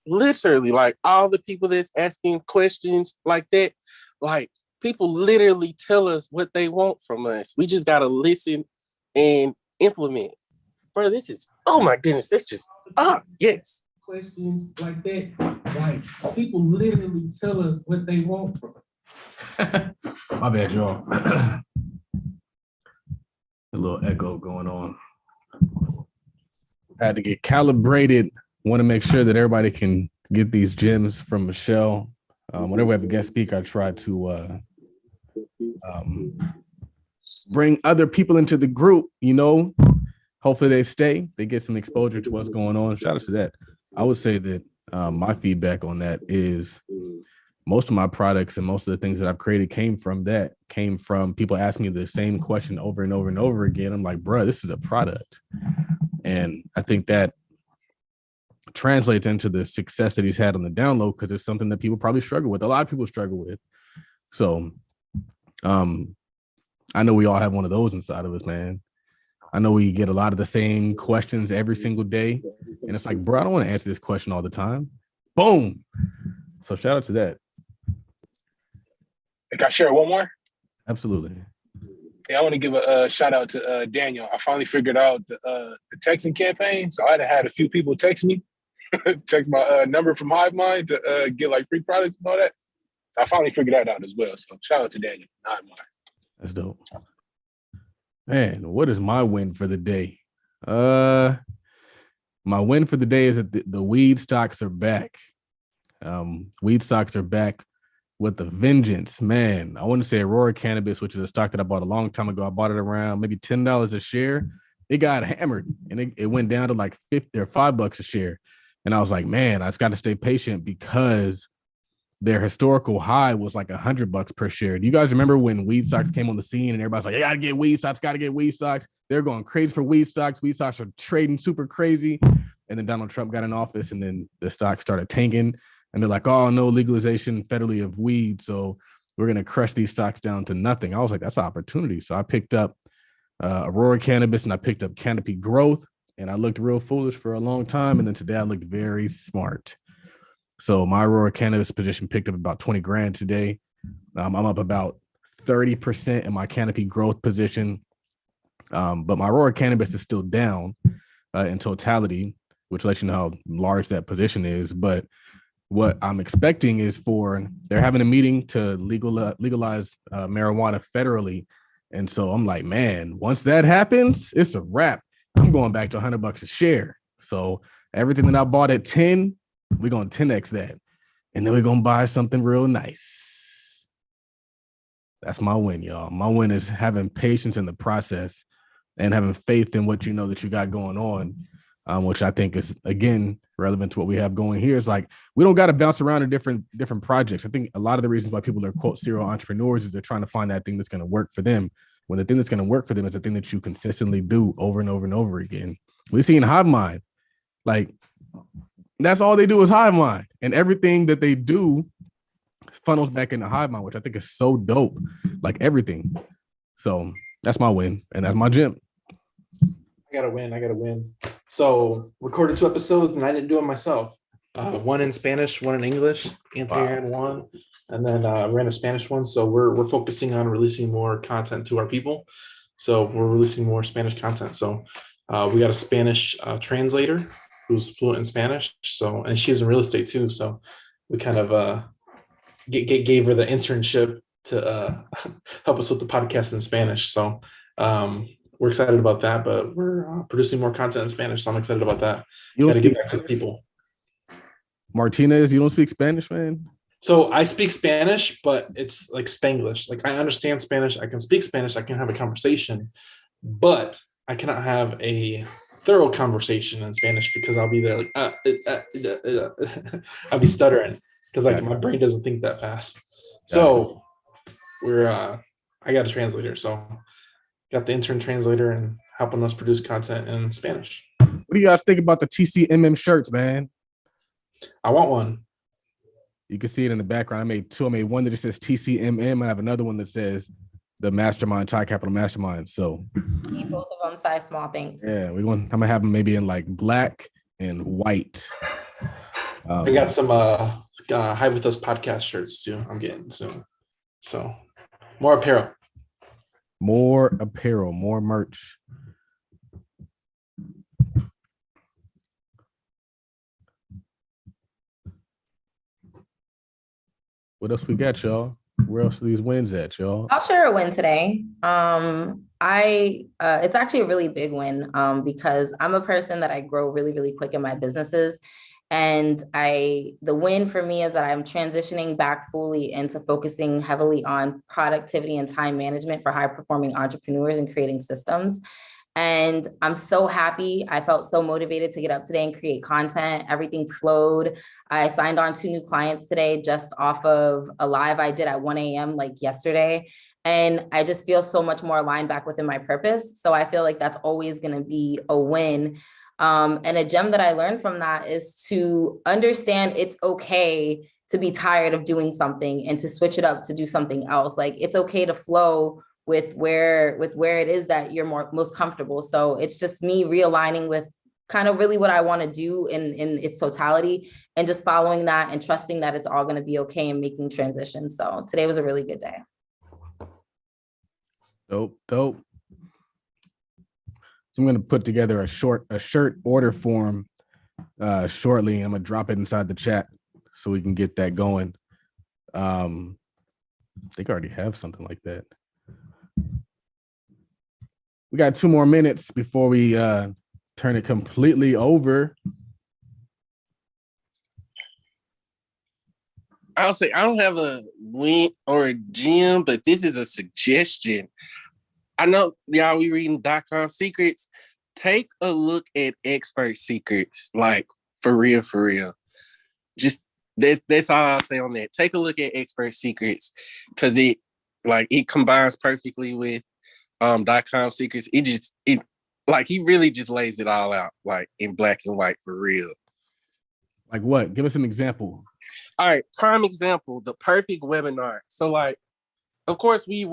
literally, like all the people that's asking questions like that, like people literally tell us what they want from us. We just gotta listen and implement. Bro, this is, oh my goodness, that's just, yes. Questions like that, like people literally tell us what they want from us. My bad, y'all. A little echo going on. I had to get calibrated. Want to make sure that everybody can get these gems from Michelle. Whenever we have a guest speaker, I try to bring other people into the group, you know. Hopefully they stay, they get some exposure to what's going on. Shout out to that. I would say that my feedback on that is most of my products and most of the things that I've created came from people asking me the same question over and over and over again. I'm like, bro, this is a product. And I think that translates into the success that he's had on the download, because it's something that people probably struggle with. A lot of people struggle with. So I know we all have one of those inside of us, man. I know we get a lot of the same questions every single day. And it's like, bro, I don't want to answer this question all the time. Boom. So shout out to that. Can I share one more? Absolutely. Yeah, I want to give a shout out to Daniel. I finally figured out the texting campaign. So I had a few people text me, text my number from HiveMind to get like free products and all that. So I finally figured that out as well. So shout out to Daniel. HiveMind. That's dope. Man, what is my win for the day? My win for the day is that the weed stocks are back. Weed stocks are back with a vengeance. Man, I want to say Aurora Cannabis, which is a stock that I bought a long time ago. I bought it around maybe $10 a share. It got hammered and it went down to like $50 or $5 a share. And I was like, man, I just got to stay patient because their historical high was like $100 per share. Do you guys remember when weed stocks came on the scene and everybody's like, you gotta get weed stocks, gotta get weed stocks? They're going crazy for weed stocks. Weed stocks are trading super crazy. And then Donald Trump got in office and then the stock started tanking. And they're like, oh, no legalization federally of weed. So we're going to crush these stocks down to nothing. I was like, that's an opportunity. So I picked up Aurora Cannabis and I picked up Canopy Growth. And I looked real foolish for a long time. And then today I looked very smart. So my Aurora Cannabis position picked up about 20 grand today. I'm up about 30% in my Canopy Growth position. But my Aurora Cannabis is still down in totality, which lets you know how large that position is. But what I'm expecting is they're having a meeting to legalize marijuana federally. And so I'm like, man, once that happens, it's a wrap. I'm going back to $100 a share. So everything that I bought at 10, we're going to 10x that. And then we're going to buy something real nice. That's my win, y'all. My win is having patience in the process and having faith in what you know that you got going on, which I think is, again, relevant to what we have going here. Is like, we don't got to bounce around to different projects. I think a lot of the reasons why people are, quote, serial entrepreneurs is they're trying to find that thing that's going to work for them. When the thing that's going to work for them is the thing that you consistently do over and over and over again. We see in HiveMind, like, that's all they do is HiveMind, and everything that they do funnels back into HiveMind, which I think is so dope, like everything. So that's my win, and that's my gym. I gotta win. So recorded 2 episodes, and I didn't do them myself. One in Spanish, one in English. Anthony ran one, and then ran a Spanish one. So we're focusing on releasing more content to our people. So we're releasing more Spanish content. So we got a Spanish translator who's fluent in Spanish. So, and she's in real estate too. So we kind of gave her the internship to help us with the podcast in Spanish. So we're excited about that, but we're producing more content in Spanish. So I'm excited about that. You got to get back to the people. Martinez, you don't speak Spanish, man? So I speak Spanish, but it's like Spanglish. Like, I understand Spanish. I can speak Spanish. I can have a conversation, but I cannot have a thorough conversation in Spanish because I'll be there like, I'll be stuttering because like my brain doesn't think that fast. So I got a translator. So got the intern translator and helping us produce content in Spanish. What do you guys think about the Tcmm shirts, man? I want one. You can see it in the background. I made 2. I made one that just says TCMM. I have another one that says the Mastermind, Todd Capital Mastermind. So need both of them, size small, things. Yeah, I'm gonna have them maybe in like black and white. I got some Hide With Us podcast shirts too. I'm getting soon. So more apparel. More apparel, more merch. What else we got, y'all? Where else are these wins at, y'all? I'll share a win today. It's actually a really big win because I'm a person that I grow really, really quick in my businesses. And the win for me is that I'm transitioning back fully into focusing heavily on productivity and time management for high performing entrepreneurs and creating systems. And I'm so happy. I felt so motivated to get up today and create content. Everything flowed. I signed on 2 new clients today just off of a live I did at 1 a.m. like yesterday. And I just feel so much more aligned back within my purpose. So I feel like that's always going to be a win. And a gem that I learned from that is to understand it's okay to be tired of doing something and to switch it up to do something else. Like it's okay to flow with where it is that you're most comfortable. So it's just me realigning with kind of really what I want to do in its totality and just following that and trusting that it's all going to be okay and making transitions. So today was a really good day. Dope. So I'm going to put together a shirt order form shortly. I'm going to drop it inside the chat so we can get that going. I think I already have something like that. We got 2 more minutes before we turn it completely over. I'll say I don't have a win or a gem, but this is a suggestion. I know y'all we reading .com secrets. Take a look at expert secrets, like for real. Just that's all I'll say on that. Take a look at expert secrets because it combines perfectly with .com secrets. It like he really just lays it all out like in black and white for real. Like what? Give us an example. All right, prime example, the perfect webinar. So like, of course, we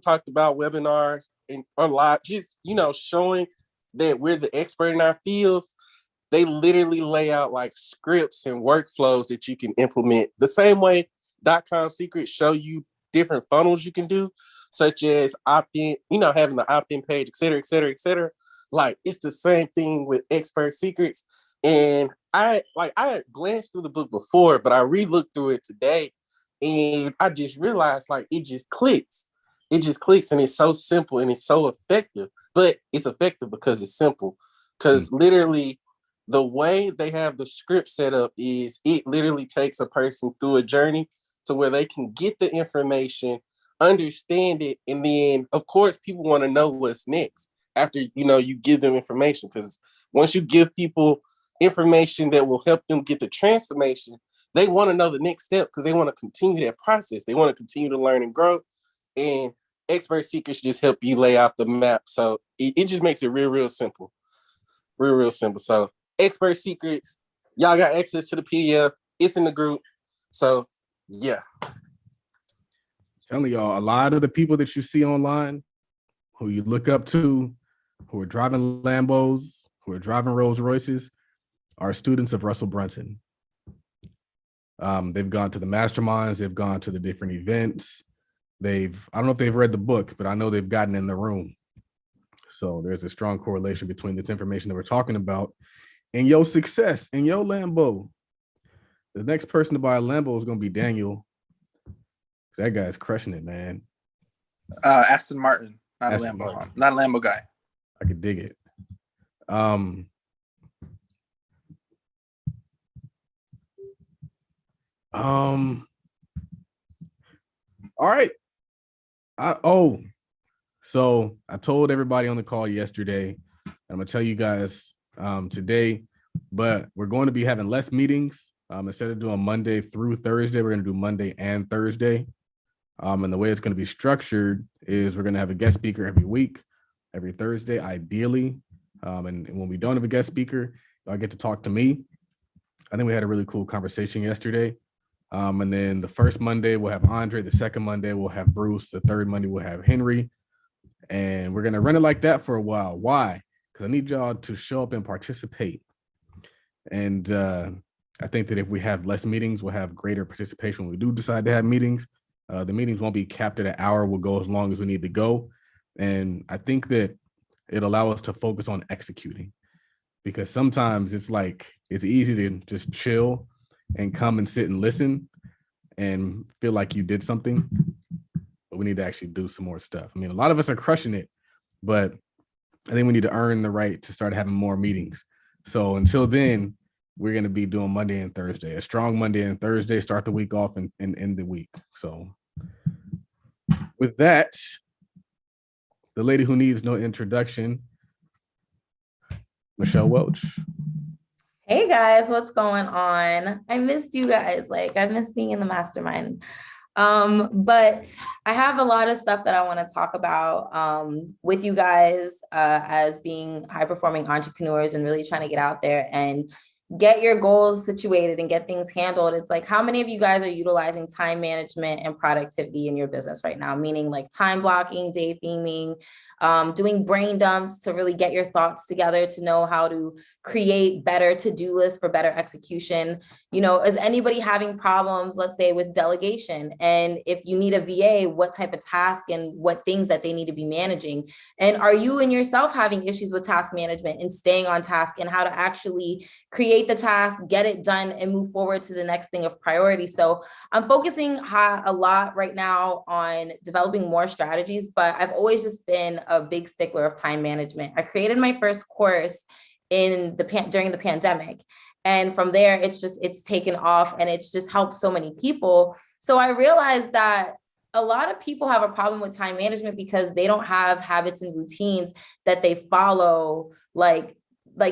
talked about webinars and a lot, just, showing that we're the expert in our fields. They literally lay out like scripts and workflows that you can implement the same way .com secrets show you different funnels you can do, such as opt-in, having the opt-in page, et cetera. Like it's the same thing with expert secrets. And I had glanced through the book before, but I re-looked through it today and I just realized like it just clicks. It just clicks and it's so simple and it's so effective. But it's effective because it's simple. Because literally the way they have the script set up is it literally takes a person through a journey to where they can get the information, understand it, and then of course people want to know what's next after you give them information. Because once you give people information that will help them get the transformation, they want to know the next step because they want to continue that process. They want to continue to learn and grow. And expert secrets just help you lay out the map. So it just makes it real simple. Real simple. So expert secrets, y'all got access to the PDF. It's in the group. So yeah. Telling y'all, a lot of the people that you see online who you look up to, who are driving Lambos, who are driving Rolls Royces, are students of Russell Brunson. They've gone to the masterminds, they've gone to the different events. I don't know if they've read the book, but I know they've gotten in the room. So there's a strong correlation between this information that we're talking about and your success in your Lambo. The next person to buy a Lambo is going to be Daniel. That guy's crushing it, man. Aston Martin, not Aston a Lambo. Martin. Not a Lambo guy. I could dig it. All right. So I told everybody on the call yesterday, I'm gonna tell you guys today, but we're going to be having less meetings. Instead of doing Monday through Thursday, we're gonna do Monday and Thursday. And the way it's gonna be structured is we're gonna have a guest speaker every week, every Thursday, ideally. And when we don't have a guest speaker, I get to talk to me. I think we had a really cool conversation yesterday. And then the first Monday we'll have Andre, the second Monday we'll have Bruce, the third Monday we'll have Henry. And we're gonna run it like that for a while. Why? Because I need y'all to show up and participate. And I think that if we have less meetings, we'll have greater participation when we do decide to have meetings. The meetings won't be capped at an hour. We'll go as long as we need to go. And I think that it'll allow us to focus on executing, because sometimes it's like, it's easy to just chill and come and sit and listen and feel like you did something, but we need to actually do some more stuff. I mean, a lot of us are crushing it, but I think we need to earn the right to start having more meetings. So until then, we're going to be doing Monday and Thursday, a strong Monday and Thursday, start the week off and end the week. So with that, the lady who needs no introduction, Michelle Welch. Hey guys, what's going on? I missed you guys. Like, I missed being in the mastermind. But I have a lot of stuff that I want to talk about with you guys as being high-performing entrepreneurs and really trying to get out there and get your goals situated and get things handled. It's like, how many of you guys are utilizing time management and productivity in your business right now? Meaning like time blocking, day theming, doing brain dumps to really get your thoughts together to know how to create better to-do lists for better execution. You know, is anybody having problems, let's say, with delegation? And if you need a VA, what type of task and what things that they need to be managing? And are you and yourself having issues with task management and staying on task and how to actually create the task, get it done, and move forward to the next thing of priority? So I'm focusing a lot right now on developing more strategies, but I've always just been a big stickler of time management. I created my first course during the pandemic. And from there, it's taken off and it's just helped so many people. So I realized that a lot of people have a problem with time management because they don't have habits and routines that they follow like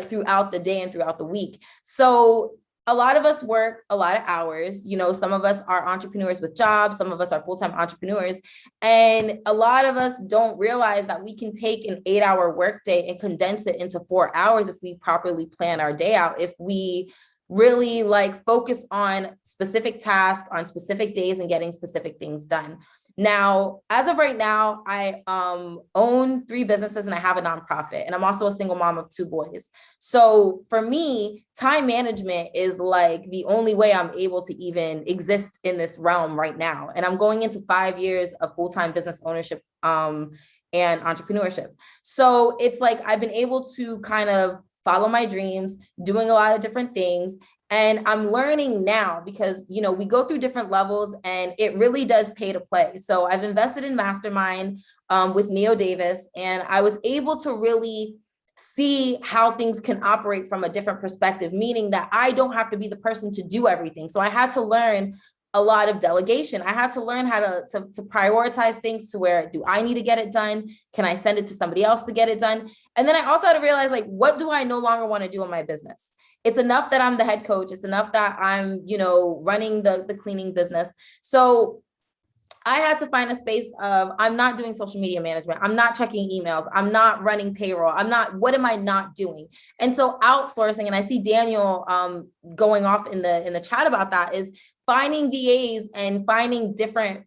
throughout the day and throughout the week. So a lot of us work a lot of hours. You know, some of us are entrepreneurs with jobs, some of us are full-time entrepreneurs. And a lot of us don't realize that we can take an 8-hour workday and condense it into 4 hours if we properly plan our day out, if we really focus on specific tasks on specific days and getting specific things done. Now, as of right now, I own 3 businesses and I have a nonprofit, and I'm also a single mom of 2 boys. So for me, time management is like the only way I'm able to even exist in this realm right now. And I'm going into 5 years of full-time business ownership and entrepreneurship. So it's like I've been able to kind of follow my dreams, doing a lot of different things. And I'm learning now because, you know, we go through different levels and it really does pay to play. So I've invested in Mastermind with Neo Davis, and I was able to really see how things can operate from a different perspective, meaning that I don't have to be the person to do everything. So I had to learn a lot of delegation. I had to learn how to prioritize things to where, do I need to get it done? Can I send it to somebody else to get it done? And then I also had to realize, like, what do I no longer want to do in my business? It's enough that I'm the head coach. It's enough that I'm, you know, running the cleaning business. So I had to find a space of, I'm not doing social media management. I'm not checking emails. I'm not running payroll. What am I not doing? And so outsourcing, and I see Daniel going off in the chat about that, is finding VAs and finding different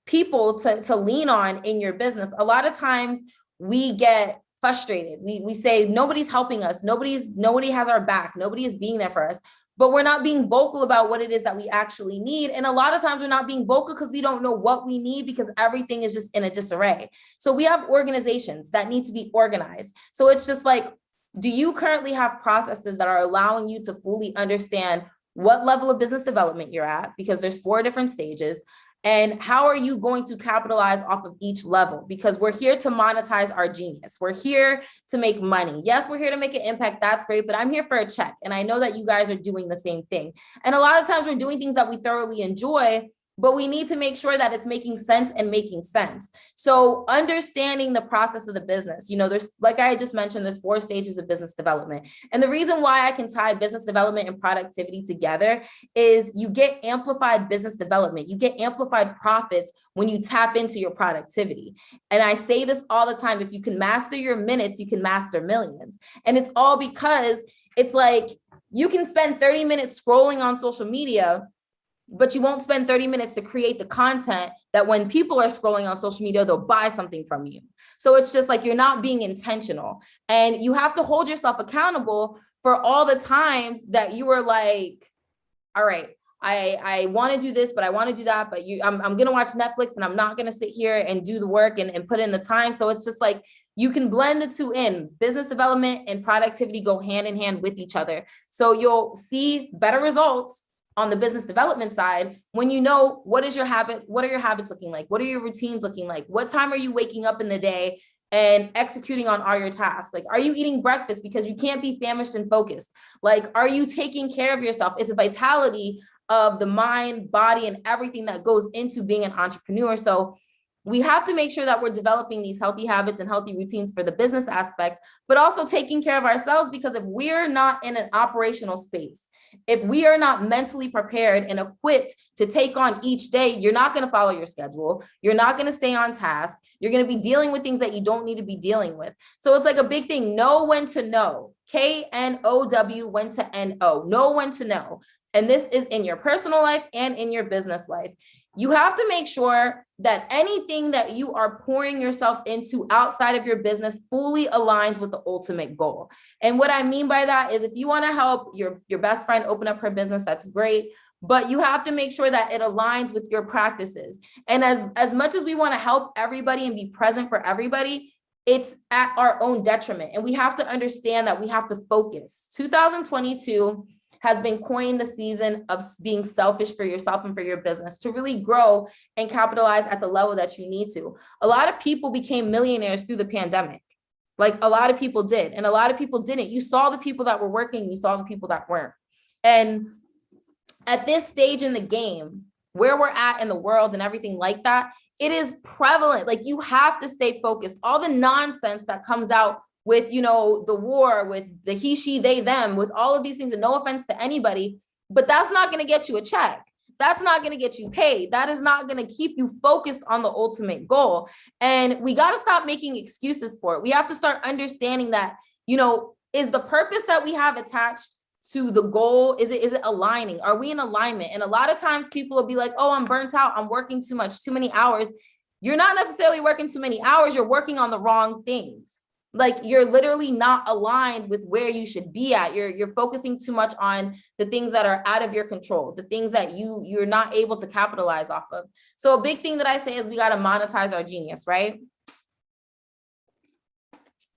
people to lean on in your business. A lot of times we get frustrated. We say nobody's helping us. Nobody has our back. Nobody is being there for us. But we're not being vocal about what it is that we actually need. And a lot of times we're not being vocal because we don't know what we need, because everything is just in a disarray. So we have organizations that need to be organized. So it's just like, do you currently have processes that are allowing you to fully understand what level of business development you're at? Because there's 4 different stages. And how are you going to capitalize off of each level? Because we're here to monetize our genius. We're here to make money. Yes, we're here to make an impact. That's great. But I'm here for a check. And I know that you guys are doing the same thing. And a lot of times we're doing things that we thoroughly enjoy, but we need to make sure that it's making sense and making sense. So understanding the process of the business, you know, there's, like I just mentioned, there's 4 stages of business development. And the reason why I can tie business development and productivity together is you get amplified business development. You get amplified profits when you tap into your productivity. And I say this all the time, if you can master your minutes, you can master millions. And it's all because it's like, you can spend 30 minutes scrolling on social media, but you won't spend 30 minutes to create the content that when people are scrolling on social media, they'll buy something from you. So it's just like, you're not being intentional, and you have to hold yourself accountable for all the times that you were like, all right, I want to do this, but I want to do that, but I'm going to watch Netflix and I'm not going to sit here and do the work and put in the time. So it's just like, you can blend the two in. Business development and productivity go hand in hand with each other. So you'll see better results on the business development side when you know what is your habit, what are your habits looking like? What are your routines looking like? What time are you waking up in the day and executing on all your tasks? Like, are you eating breakfast because you can't be famished and focused? Like, are you taking care of yourself? It's a vitality of the mind, body, and everything that goes into being an entrepreneur. So we have to make sure that we're developing these healthy habits and healthy routines for the business aspect, but also taking care of ourselves, because if we're not in an operational space, if we are not mentally prepared and equipped to take on each day, you're not going to follow your schedule. You're not going to stay on task. You're going to be dealing with things that you don't need to be dealing with. So it's like a big thing. Know when to know. KNOW, when to NO. Know when to know. And this is in your personal life and in your business life. You have to make sure that anything that you are pouring yourself into outside of your business fully aligns with the ultimate goal. And what I mean by that is, if you want to help your best friend open up her business, that's great. But you have to make sure that it aligns with your practices. And as much as we want to help everybody and be present for everybody, it's at our own detriment. And we have to understand that we have to focus. 2022 has been coined the season of being selfish for yourself and for your business to really grow and capitalize at the level that you need to. A lot of people became millionaires through the pandemic. Like, a lot of people did, and a lot of people didn't. You saw the people that were working, you saw the people that weren't. And at this stage in the game, where we're at in the world and everything like that, it is prevalent. Like, you have to stay focused. All the nonsense that comes out with, the war, with the he, she, they, them, with all of these things, and no offense to anybody, but that's not going to get you a check. That's not going to get you paid. That is not going to keep you focused on the ultimate goal. And we got to stop making excuses for it. We have to start understanding that, is the purpose that we have attached to the goal, is it aligning? Are we in alignment? And a lot of times people will be like, oh, I'm burnt out. I'm working too much, too many hours. You're not necessarily working too many hours. You're working on the wrong things. Like, you're literally not aligned with where you should be at. You're focusing too much on the things that are out of your control, the things that you're not able to capitalize off of. So a big thing that I say is we got to monetize our genius, right?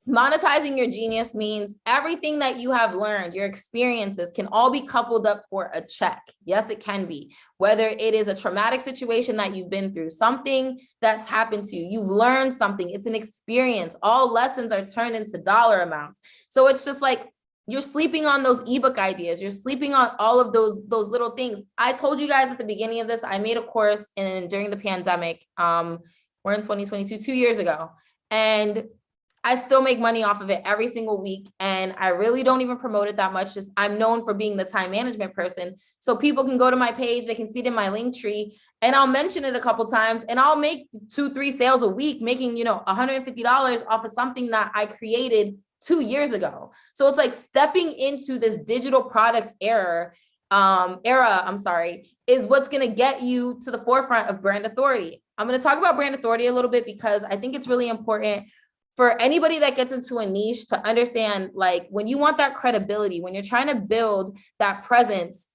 Monetizing your genius means everything that you have learned, your experiences, can all be coupled up for a check. Yes, it can be. Whether it is a traumatic situation that you've been through, something that's happened to you, you've learned something, it's an experience. All lessons are turned into dollar amounts. So it's just like, you're sleeping on those ebook ideas. You're sleeping on all of those little things. I told you guys at the beginning of this, I made a course during the pandemic. We're in 2022, 2 years ago. And I still make money off of it every single week. And I really don't even promote it that much. Just, I'm known for being the time management person. So people can go to my page, they can see it in my link tree, and I'll mention it a couple times, and I'll make 2-3 sales a week, making, $150 off of something that I created 2 years ago. So it's like stepping into this digital product era, is what's going to get you to the forefront of brand authority. I'm going to talk about brand authority a little bit because I think it's really important for anybody that gets into a niche to understand, like, when you want that credibility, when you're trying to build that presence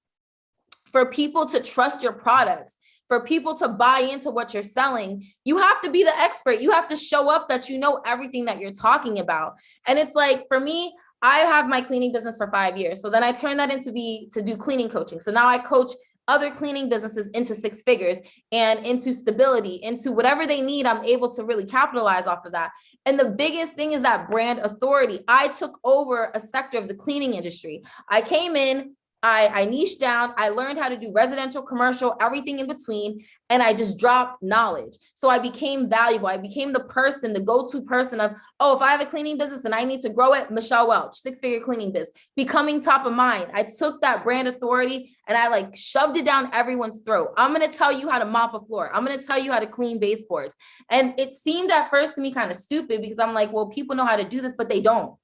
for people to trust your products, for people to buy into what you're selling, you have to be the expert. You have to show up that you know everything that you're talking about. And it's like, for me, I have my cleaning business for 5 years. So then I turned that into to do cleaning coaching. So now I coach other cleaning businesses into 6 figures and into stability, into whatever they need. I'm able to really capitalize off of that. And the biggest thing is that brand authority. I took over a sector of the cleaning industry. I came in, I niched down, I learned how to do residential, commercial, everything in between, and I just dropped knowledge. So I became valuable. I became the person, the go-to person of, oh, if I have a cleaning business and I need to grow it, Michelle Welch, 6-figure cleaning biz, becoming top of mind. I took that brand authority and I shoved it down everyone's throat. I'm going to tell you how to mop a floor. I'm going to tell you how to clean baseboards. And it seemed at first to me kind of stupid because I'm like, well, people know how to do this, but they don't.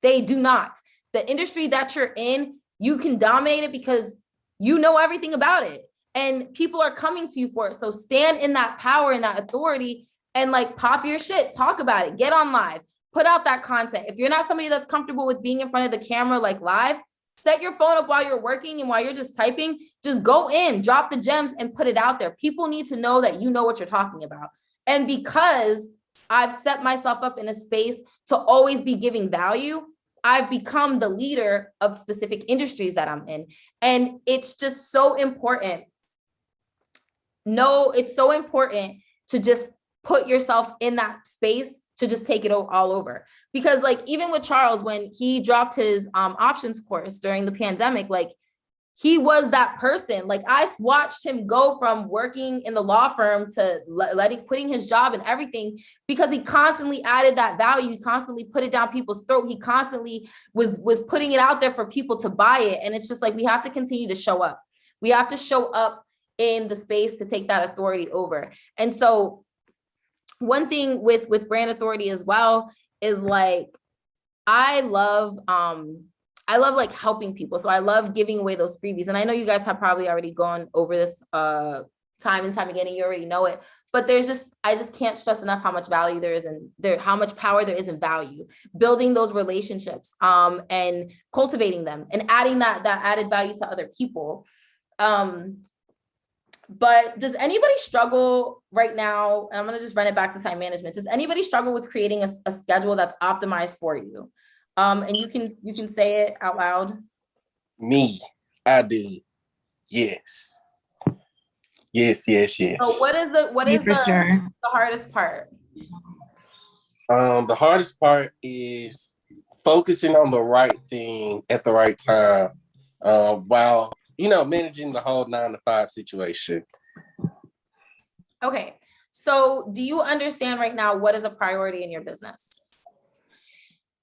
They do not. The industry that you're in, you can dominate it because you know everything about it and people are coming to you for it. So stand in that power and that authority and pop your shit, talk about it, get on live, put out that content. If you're not somebody that's comfortable with being in front of the camera, live, Set your phone up while you're working and while you're just typing, just go in, drop the gems and put it out there. People need to know that you know what you're talking about. And because I've set myself up in a space to always be giving value, I've become the leader of specific industries that I'm in. And it's just so important. No, it's so important to just put yourself in that space to just take it all over. Because like, even with Charles, when he dropped his options course during the pandemic, like he was that person. Like I watched him go from working in the law firm to quitting his job and everything, because he constantly added that value. He constantly put it down people's throat. He constantly was putting it out there for people to buy it. And it's just like, we have to continue to show up. We have to show up in the space to take that authority over. And so one thing with brand authority as well is like, I love like helping people. So I love giving away those freebies. And I know you guys have probably already gone over this time and time again, and you already know it, but I just can't stress enough how much value there is and how much power there is in value, building those relationships and cultivating them and adding that added value to other people. But does anybody struggle right now? And I'm going to just run it back to time management. Does anybody struggle with creating a schedule that's optimized for you? And you can say it out loud. Me, I do. Yes. Yes. So what is the hardest part? The hardest part is focusing on the right thing at the right time, while managing the whole 9-to-5 situation. Okay. So do you understand right now what is a priority in your business?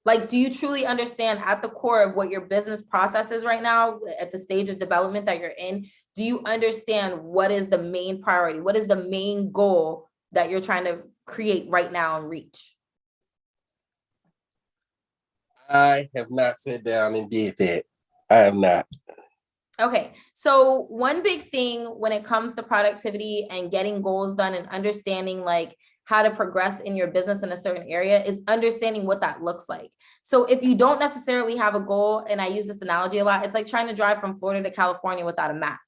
Like, do you truly understand at the core of what your business process is right now at the stage of development that you're in? Do you understand what is the main priority? What is the main goal that you're trying to create right now and reach? I have not sat down and did that. I have not. Okay, so one big thing when it comes to productivity and getting goals done and understanding like how to progress in your business in a certain area is understanding what that looks like. So if you don't necessarily have a goal, and I use this analogy a lot, it's like trying to drive from Florida to California without a map.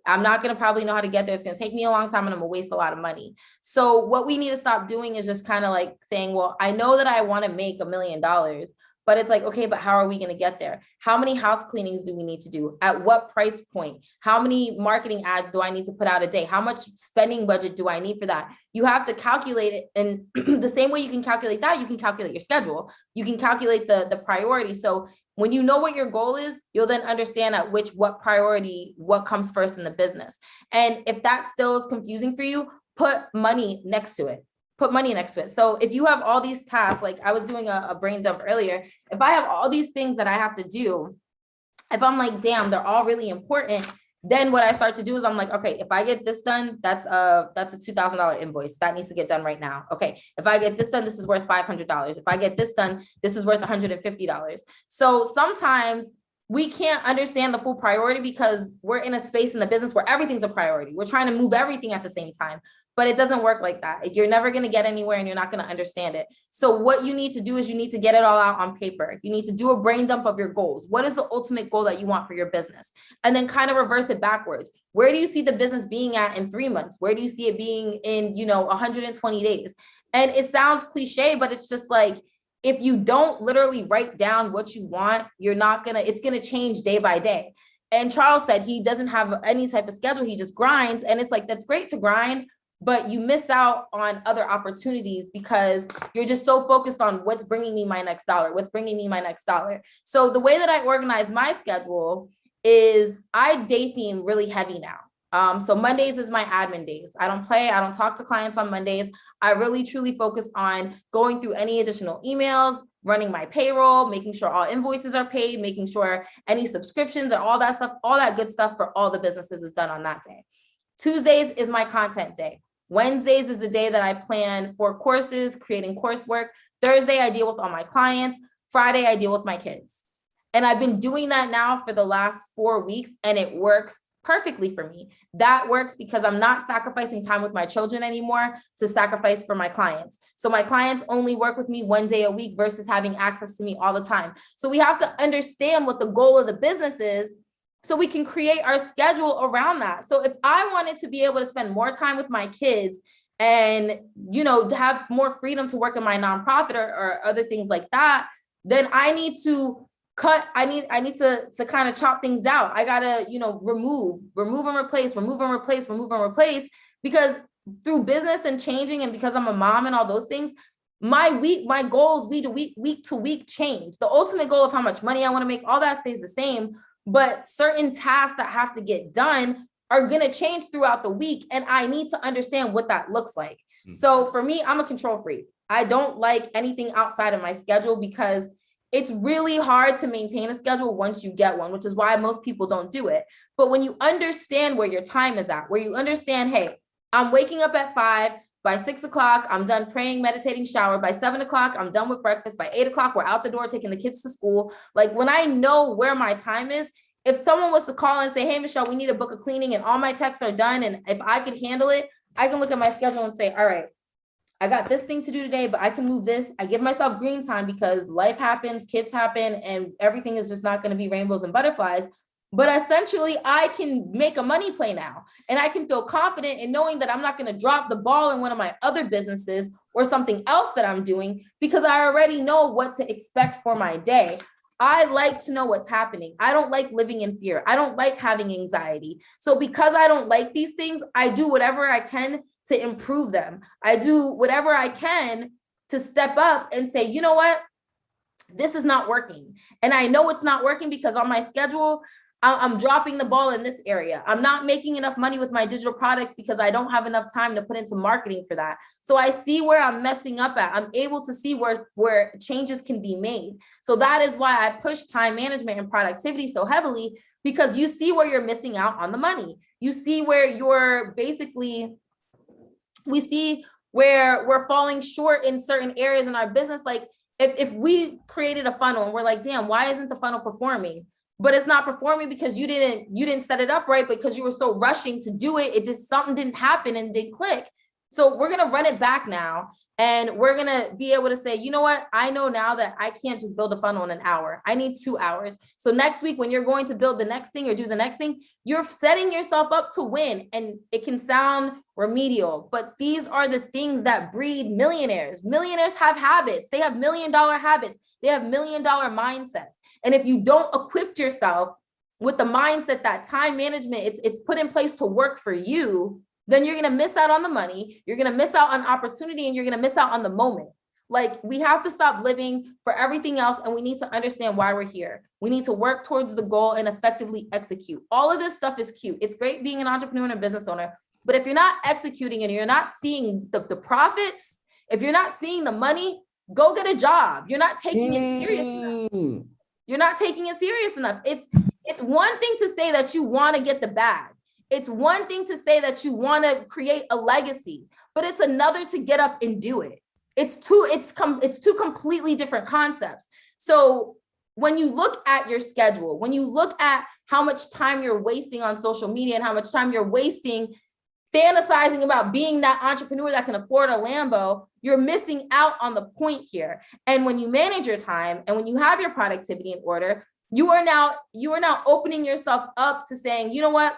I'm not going to probably know how to get there. It's going to take me a long time and I'm going to waste a lot of money. So what we need to stop doing is just kind of like saying, well, I know that I want to make $1 million, but it's like, okay, but how are we going to get there? How many house cleanings do we need to do? At what price point? How many marketing ads do I need to put out a day? How much spending budget do I need for that? You have to calculate it. And the same way you can calculate that, you can calculate your schedule. You can calculate the priority. So when you know what your goal is, you'll then understand what priority, what comes first in the business. And if that still is confusing for you, put money next to it. Put money next to it. So if you have all these tasks, like I was doing a brain dump earlier, if I have all these things that I have to do, if I'm like, damn, they're all really important, then what I start to do is I'm like, okay, if I get this done, that's a $2,000 invoice that needs to get done right now. Okay, if I get this done, this is worth $500. If I get this done, this is worth $150. So sometimes we can't understand the full priority because we're in a space in the business where everything's a priority. We're trying to move everything at the same time, but it doesn't work like that. You're never going to get anywhere and you're not going to understand it. So what you need to do is you need to get it all out on paper. You need to do a brain dump of your goals. What is the ultimate goal that you want for your business? And then kind of reverse it backwards. Where do you see the business being at in 3 months? Where do you see it being in, 120 days? And it sounds cliche, but it's just like, if you don't literally write down what you want, it's going to change day by day. And Charles said he doesn't have any type of schedule. He just grinds. And it's like, that's great to grind, but you miss out on other opportunities because you're just so focused on what's bringing me my next dollar, what's bringing me my next dollar. So the way that I organize my schedule is I day theme really heavy now. So Mondays is my admin days. I don't talk to clients on Mondays. I really truly focus on going through any additional emails, running my payroll, making sure all invoices are paid, making sure any subscriptions or all that stuff, all that good stuff for all the businesses is done on that day. Tuesdays is my content day. Wednesdays is the day that I plan for courses, creating coursework. Thursday, I deal with all my clients. Friday, I deal with my kids. And I've been doing that now for the last 4 weeks and it works perfectly for me. That works because I'm not sacrificing time with my children anymore to sacrifice for my clients. So my clients only work with me 1 day a week versus having access to me all the time. So we have to understand what the goal of the business is so we can create our schedule around that. So if I wanted to be able to spend more time with my kids and, you know, to have more freedom to work in my nonprofit or other things like that, then I need to I need to kind of chop things out. I gotta, you know, remove and replace, because through business and changing, and because I'm a mom and all those things, my goals week to week change. The ultimate goal of how much money I want to make, all that stays the same, but certain tasks that have to get done are going to change throughout the week. And I need to understand what that looks like. So for me, I'm a control freak. I don't like anything outside of my schedule because it's really hard to maintain a schedule once you get one, which is why most people don't do it. But when you understand where your time is at, where you understand, hey, I'm waking up at 5, by 6 o'clock, I'm done praying, meditating, shower. By 7 o'clock, I'm done with breakfast. By 8 o'clock, we're out the door taking the kids to school. Like when I know where my time is, if someone was to call and say, hey, Michelle, we need a book of cleaning and all my texts are done, and if I could handle it, I can look at my schedule and say, all right, I got this thing to do today, but I can move this. I give myself green time because life happens, kids happen, and everything is just not going to be rainbows and butterflies. But essentially, I can make a money play now, and I can feel confident in knowing that I'm not going to drop the ball in one of my other businesses or something else that I'm doing because I already know what to expect for my day. I like to know what's happening. I don't like living in fear. I don't like having anxiety. So because I don't like these things, I do whatever I can to improve them. I do whatever I can to step up and say, you know what, this is not working. And I know it's not working because on my schedule, I'm dropping the ball in this area. I'm not making enough money with my digital products because I don't have enough time to put into marketing for that. So I see where I'm messing up at. I'm able to see where changes can be made. So that is why I push time management and productivity so heavily, because you see where you're missing out on the money. You see where you're we see where we're falling short in certain areas in our business. Like if we created a funnel and we're like, damn, why isn't the funnel performing? But it's not performing because you didn't set it up right, because you were so rushing to do it. It just, something didn't happen and didn't click. So we're going to run it back now. And we're going to be able to say, you know what? I know now that I can't just build a funnel in an hour. I need 2 hours. So next week, when you're going to build the next thing or do the next thing, you're setting yourself up to win. And it can sound remedial, but these are the things that breed millionaires. Millionaires have habits. They have $1 million habits. They have $1 million mindsets. And if you don't equip yourself with the mindset that time management, it's put in place to work for you, then you're going to miss out on the money. You're going to miss out on opportunity, and you're going to miss out on the moment. Like, we have to stop living for everything else, and we need to understand why we're here. We need to work towards the goal and effectively execute. All of this stuff is cute. It's great being an entrepreneur and a business owner, but if you're not executing and you're not seeing the profits, if you're not seeing the money, go get a job. You're not taking it serious enough. You're not taking it serious enough. It's one thing to say that you want to get the bag. It's one thing to say that you want to create a legacy, but it's another to get up and do it. It's two completely different concepts. So when you look at your schedule, when you look at how much time you're wasting on social media and how much time you're wasting fantasizing about being that entrepreneur that can afford a Lambo, you're missing out on the point here. And when you manage your time and when you have your productivity in order, you are now opening yourself up to saying, you know what?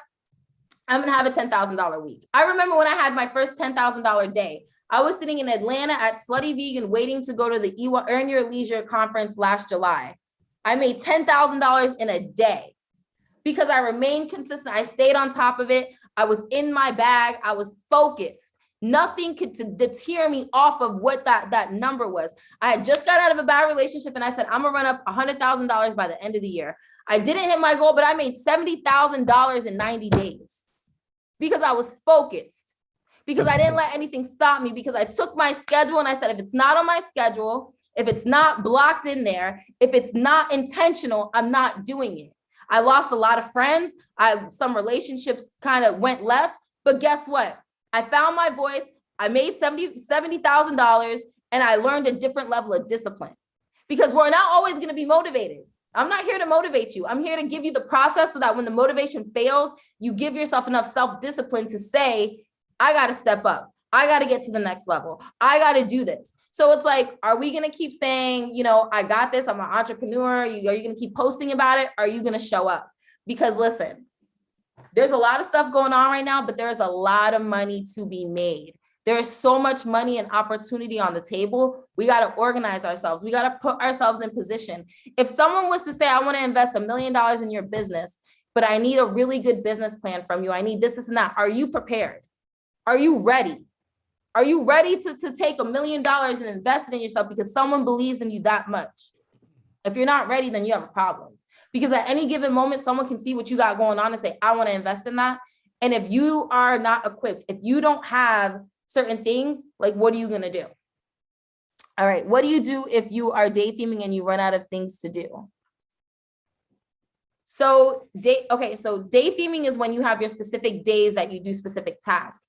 I'm going to have a $10,000 week. I remember when I had my first $10,000 day, I was sitting in Atlanta at Slutty Vegan waiting to go to the Earn Your Leisure conference last July. I made $10,000 in a day because I remained consistent. I stayed on top of it. I was in my bag. I was focused. Nothing could deter me off of what that number was. I had just got out of a bad relationship and I said, I'm gonna run up $100,000 by the end of the year. I didn't hit my goal, but I made $70,000 in 90 days because I was focused, because I didn't let anything stop me, because I took my schedule and I said, if it's not on my schedule, if it's not blocked in there, if it's not intentional, I'm not doing it. I lost a lot of friends. Some relationships kind of went left, but guess what? I found my voice. I made $70,000 and I learned a different level of discipline, because we're not always going to be motivated. I'm not here to motivate you. I'm here to give you the process so that when the motivation fails, you give yourself enough self-discipline to say, I got to step up. I got to get to the next level. I got to do this. So it's like, are we going to keep saying, you know, I got this, I'm an entrepreneur. Are you going to keep posting about it? Are you going to show up? Because listen, there's a lot of stuff going on right now, but there's a lot of money to be made. There is so much money and opportunity on the table. We got to organize ourselves. We got to put ourselves in position. If someone was to say, I want to invest $1 million in your business, but I need a really good business plan from you. I need this, and that. Are you prepared? Are you ready? Are you ready to take $1 million and invest it in yourself because someone believes in you that much? If you're not ready, then you have a problem. Because at any given moment, someone can see what you got going on and say, I want to invest in that. And if you are not equipped, if you don't have certain things, like, what are you going to do? All right. What do you do if you are day theming and you run out of things to do? So day theming is when you have your specific days that you do specific tasks.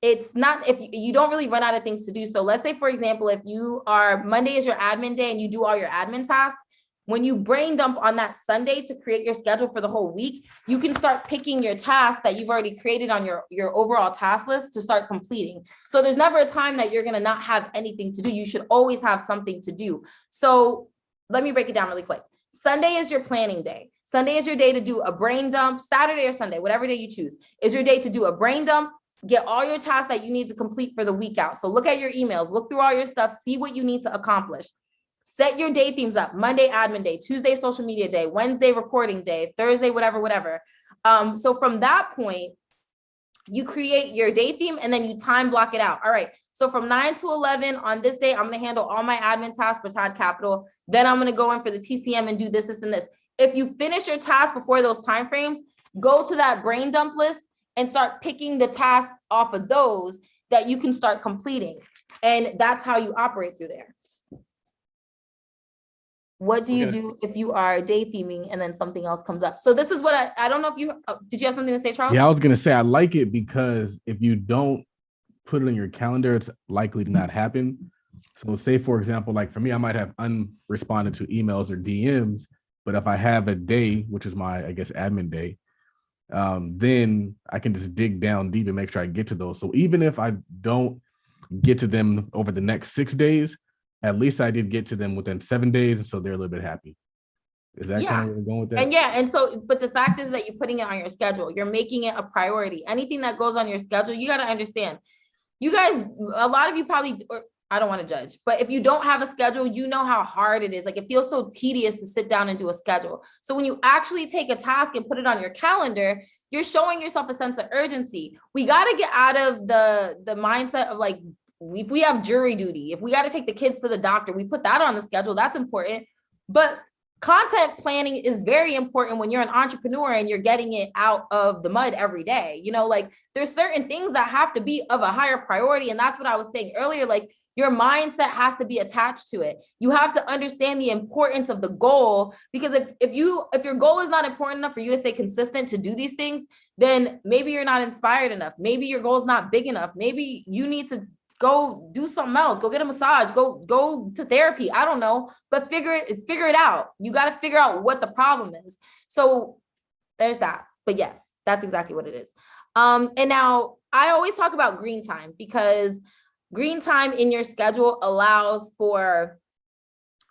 It's not, if you don't really run out of things to do. So let's say, for example, if you are, Monday is your admin day and you do all your admin tasks, when you brain dump on that Sunday to create your schedule for the whole week, you can start picking your tasks that you've already created on your overall task list to start completing. So there's never a time that you're going to not have anything to do. You should always have something to do. So let me break it down really quick. Sunday is your planning day. Sunday is your day to do a brain dump. Saturday or Sunday, whatever day you choose, is your day to do a brain dump. Get all your tasks that you need to complete for the week out. So look at your emails, look through all your stuff, see what you need to accomplish. Set your day themes up. Monday, admin day. Tuesday, social media day. Wednesday, recording day. Thursday, whatever. So from that point, you create your day theme and then you time block it out. All right. So from 9 to 11 on this day, I'm going to handle all my admin tasks for Todd Capital. Then I'm going to go in for the TCM and do this, and this. If you finish your task before those timeframes, go to that brain dump list and start picking the tasks off of those that you can start completing. And that's how you operate through there. What do you do if you are day theming and then something else comes up? So this is what I don't know if you, did you have something to say, Charles? Yeah, I was going to say, I like it because if you don't put it on your calendar, it's likely to not happen. So say, for example, like for me, I might have unresponded to emails or DMs, but if I have a day, which is my, I guess, admin day, then I can just dig down deep and make sure I get to those. So even if I don't get to them over the next 6 days, at least I did get to them within 7 days. And so they're a little bit happy. Is that kind of where we're going with that? And so, but the fact is that you're putting it on your schedule. You're making it a priority. Anything that goes on your schedule, you got to understand. You guys, a lot of you probably, or I don't want to judge, but if you don't have a schedule, you know how hard it is. Like, it feels so tedious to sit down and do a schedule. So when you actually take a task and put it on your calendar, you're showing yourself a sense of urgency. We got to get out of the mindset of like, if we have jury duty, if we got to take the kids to the doctor, we put that on the schedule. That's important. But content planning is very important when you're an entrepreneur and you're getting it out of the mud every day. You know, like, there's certain things that have to be of a higher priority. And that's what I was saying earlier. Like, your mindset has to be attached to it. You have to understand the importance of the goal, because if your goal is not important enough for you to stay consistent to do these things, then maybe you're not inspired enough. Maybe your goal is not big enough. Maybe you need to go do something else, go get a massage, go to therapy. I don't know, but figure it out. You got to figure out what the problem is. So there's that. But yes, that's exactly what it is. And now I always talk about green time, because green time in your schedule allows for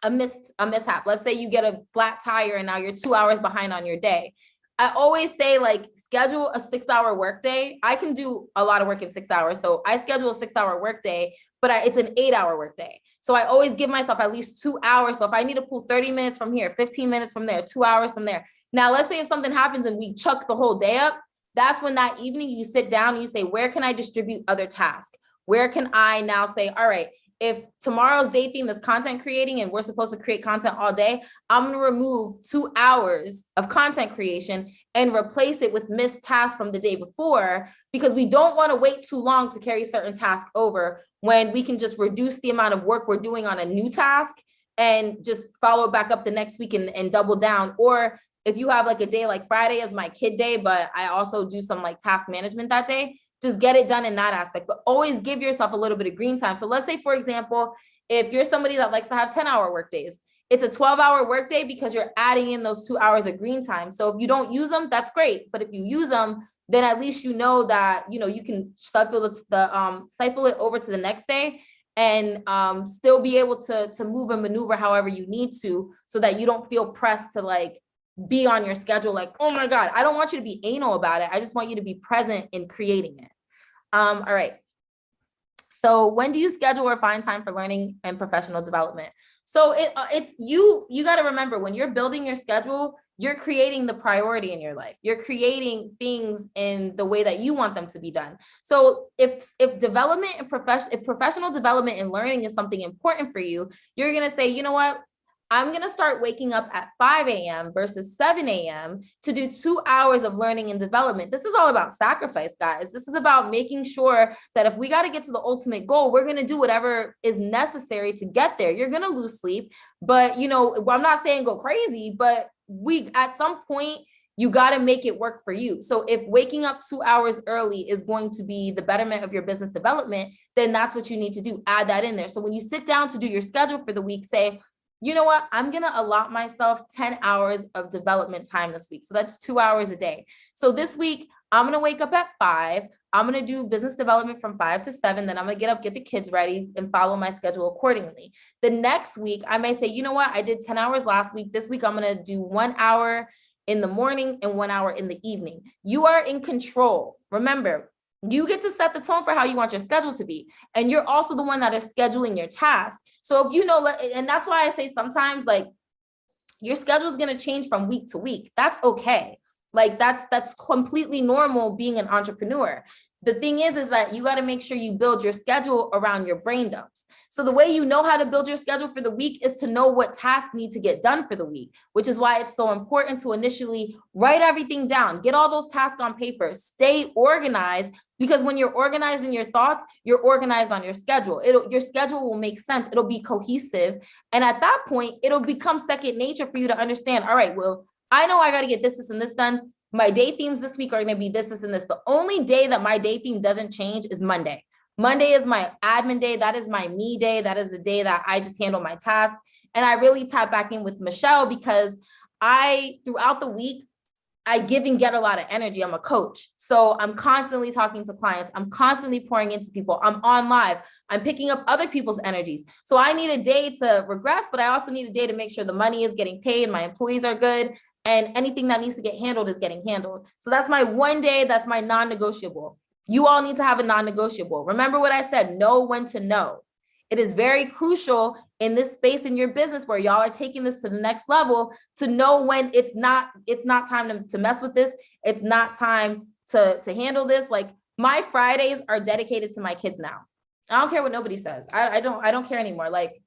a mishap. Let's say you get a flat tire and now you're 2 hours behind on your day. I always say, like, schedule a 6-hour workday. I can do a lot of work in 6 hours. So I schedule a 6-hour workday, but it's an 8-hour workday. So I always give myself at least 2 hours. So if I need to pull 30 minutes from here, 15 minutes from there, 2 hours from there. Now, let's say if something happens and we chuck the whole day up, that's when that evening you sit down and you say, where can I distribute other tasks? Where can I now say, all right, if tomorrow's day theme is content creating and we're supposed to create content all day, I'm going to remove 2 hours of content creation and replace it with missed tasks from the day before, because we don't want to wait too long to carry certain tasks over, when we can just reduce the amount of work we're doing on a new task and just follow back up the next week and double down. Or if you have like a day like Friday is my kid day, but I also do some like task management that day, just get it done in that aspect, but always give yourself a little bit of green time. So let's say, for example, if you're somebody that likes to have 10-hour work days, It's a 12-hour workday because you're adding in those 2 hours of green time. So if you don't use them, that's great. But if you use them, then at least you know that, you know, you can cycle it over to the next day and still be able to move and maneuver however you need to, so that you don't feel pressed to like be on your schedule. Like, oh my God, I don't want you to be anal about it. I just want you to be present in creating it. All right. So when do you schedule or find time for learning and professional development? So it's you got to remember, when you're building your schedule, you're creating the priority in your life. You're creating things in the way that you want them to be done. So if development and professional development and learning is something important for you, you're going to say, you know what? I'm going to start waking up at 5 a.m. versus 7 a.m. to do 2 hours of learning and development. This is all about sacrifice, guys. This is about making sure that if we got to get to the ultimate goal, we're going to do whatever is necessary to get there. You're going to lose sleep, but you know, I'm not saying go crazy, but at some point, you got to make it work for you. So if waking up 2 hours early is going to be the betterment of your business development, then that's what you need to do. Add that in there. So when you sit down to do your schedule for the week, say, you know what, I'm going to allot myself 10 hours of development time this week. So that's 2 hours a day. So this week, I'm going to wake up at 5. I'm going to do business development from 5 to 7. Then I'm going to get up, get the kids ready, and follow my schedule accordingly. The next week, I may say, you know what, I did 10 hours last week. This week, I'm going to do 1 hour in the morning and 1 hour in the evening. You are in control. Remember, you get to set the tone for how you want your schedule to be. And you're also the one that is scheduling your task. So if you know, and that's why I say sometimes like your schedule is going to change from week to week. That's okay. Like that's completely normal being an entrepreneur. The thing is that you got to make sure you build your schedule around your brain dumps. So the way you know how to build your schedule for the week is to know what tasks need to get done for the week, which is why it's so important to initially write everything down, get all those tasks on paper, stay organized, because when you're organized in your thoughts, you're organized on your schedule. Your schedule will make sense. It'll be cohesive. And at that point, it'll become second nature for you to understand, all right, well, I know I got to get this, and this done. My day themes this week are going to be this, and this. The only day that my day theme doesn't change is Monday. Monday is my admin day. That is my me day. That is the day that I just handle my tasks. And I really tap back in with Michelle because throughout the week, I give and get a lot of energy. I'm a coach. So I'm constantly talking to clients. I'm constantly pouring into people. I'm on live. I'm picking up other people's energies. So I need a day to regress, but I also need a day to make sure the money is getting paid. My employees are good. And anything that needs to get handled is getting handled. So that's my one day. That's my non-negotiable. You all need to have a non-negotiable. Remember what I said, know when to know. It is very crucial in this space in your business where y'all are taking this to the next level to know when it's not time to mess with this. It's not time to handle this. Like my Fridays are dedicated to my kids now. I don't care what nobody says. I don't care anymore. Like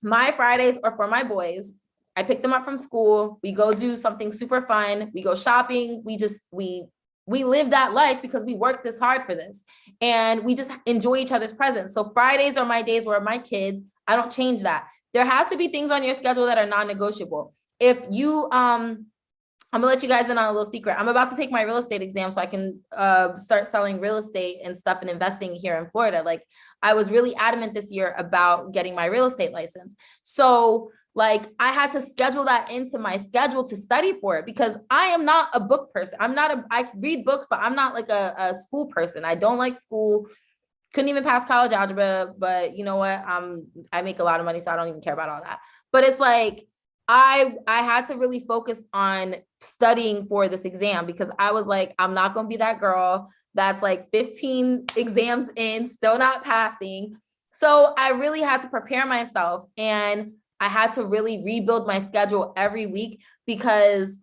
my Fridays are for my boys. I pick them up from school. We go do something super fun. We go shopping. We live that life because we work this hard for this and we just enjoy each other's presence. So Fridays are my days where my kids, I don't change that. There has to be things on your schedule that are non-negotiable. If you, I'm gonna let you guys in on a little secret. I'm about to take my real estate exam so I can start selling real estate and stuff and investing here in Florida. Like I was really adamant this year about getting my real estate license. So like I had to schedule that into my schedule to study for it because I am not a book person. I read books, but I'm not like a school person. I don't like school. Couldn't even pass college algebra, but you know what? I make a lot of money, so I don't even care about all that. But it's like, I had to really focus on studying for this exam because I was like, I'm not going to be that girl that's like 15 exams in, still not passing. So I really had to prepare myself and I had to really rebuild my schedule every week because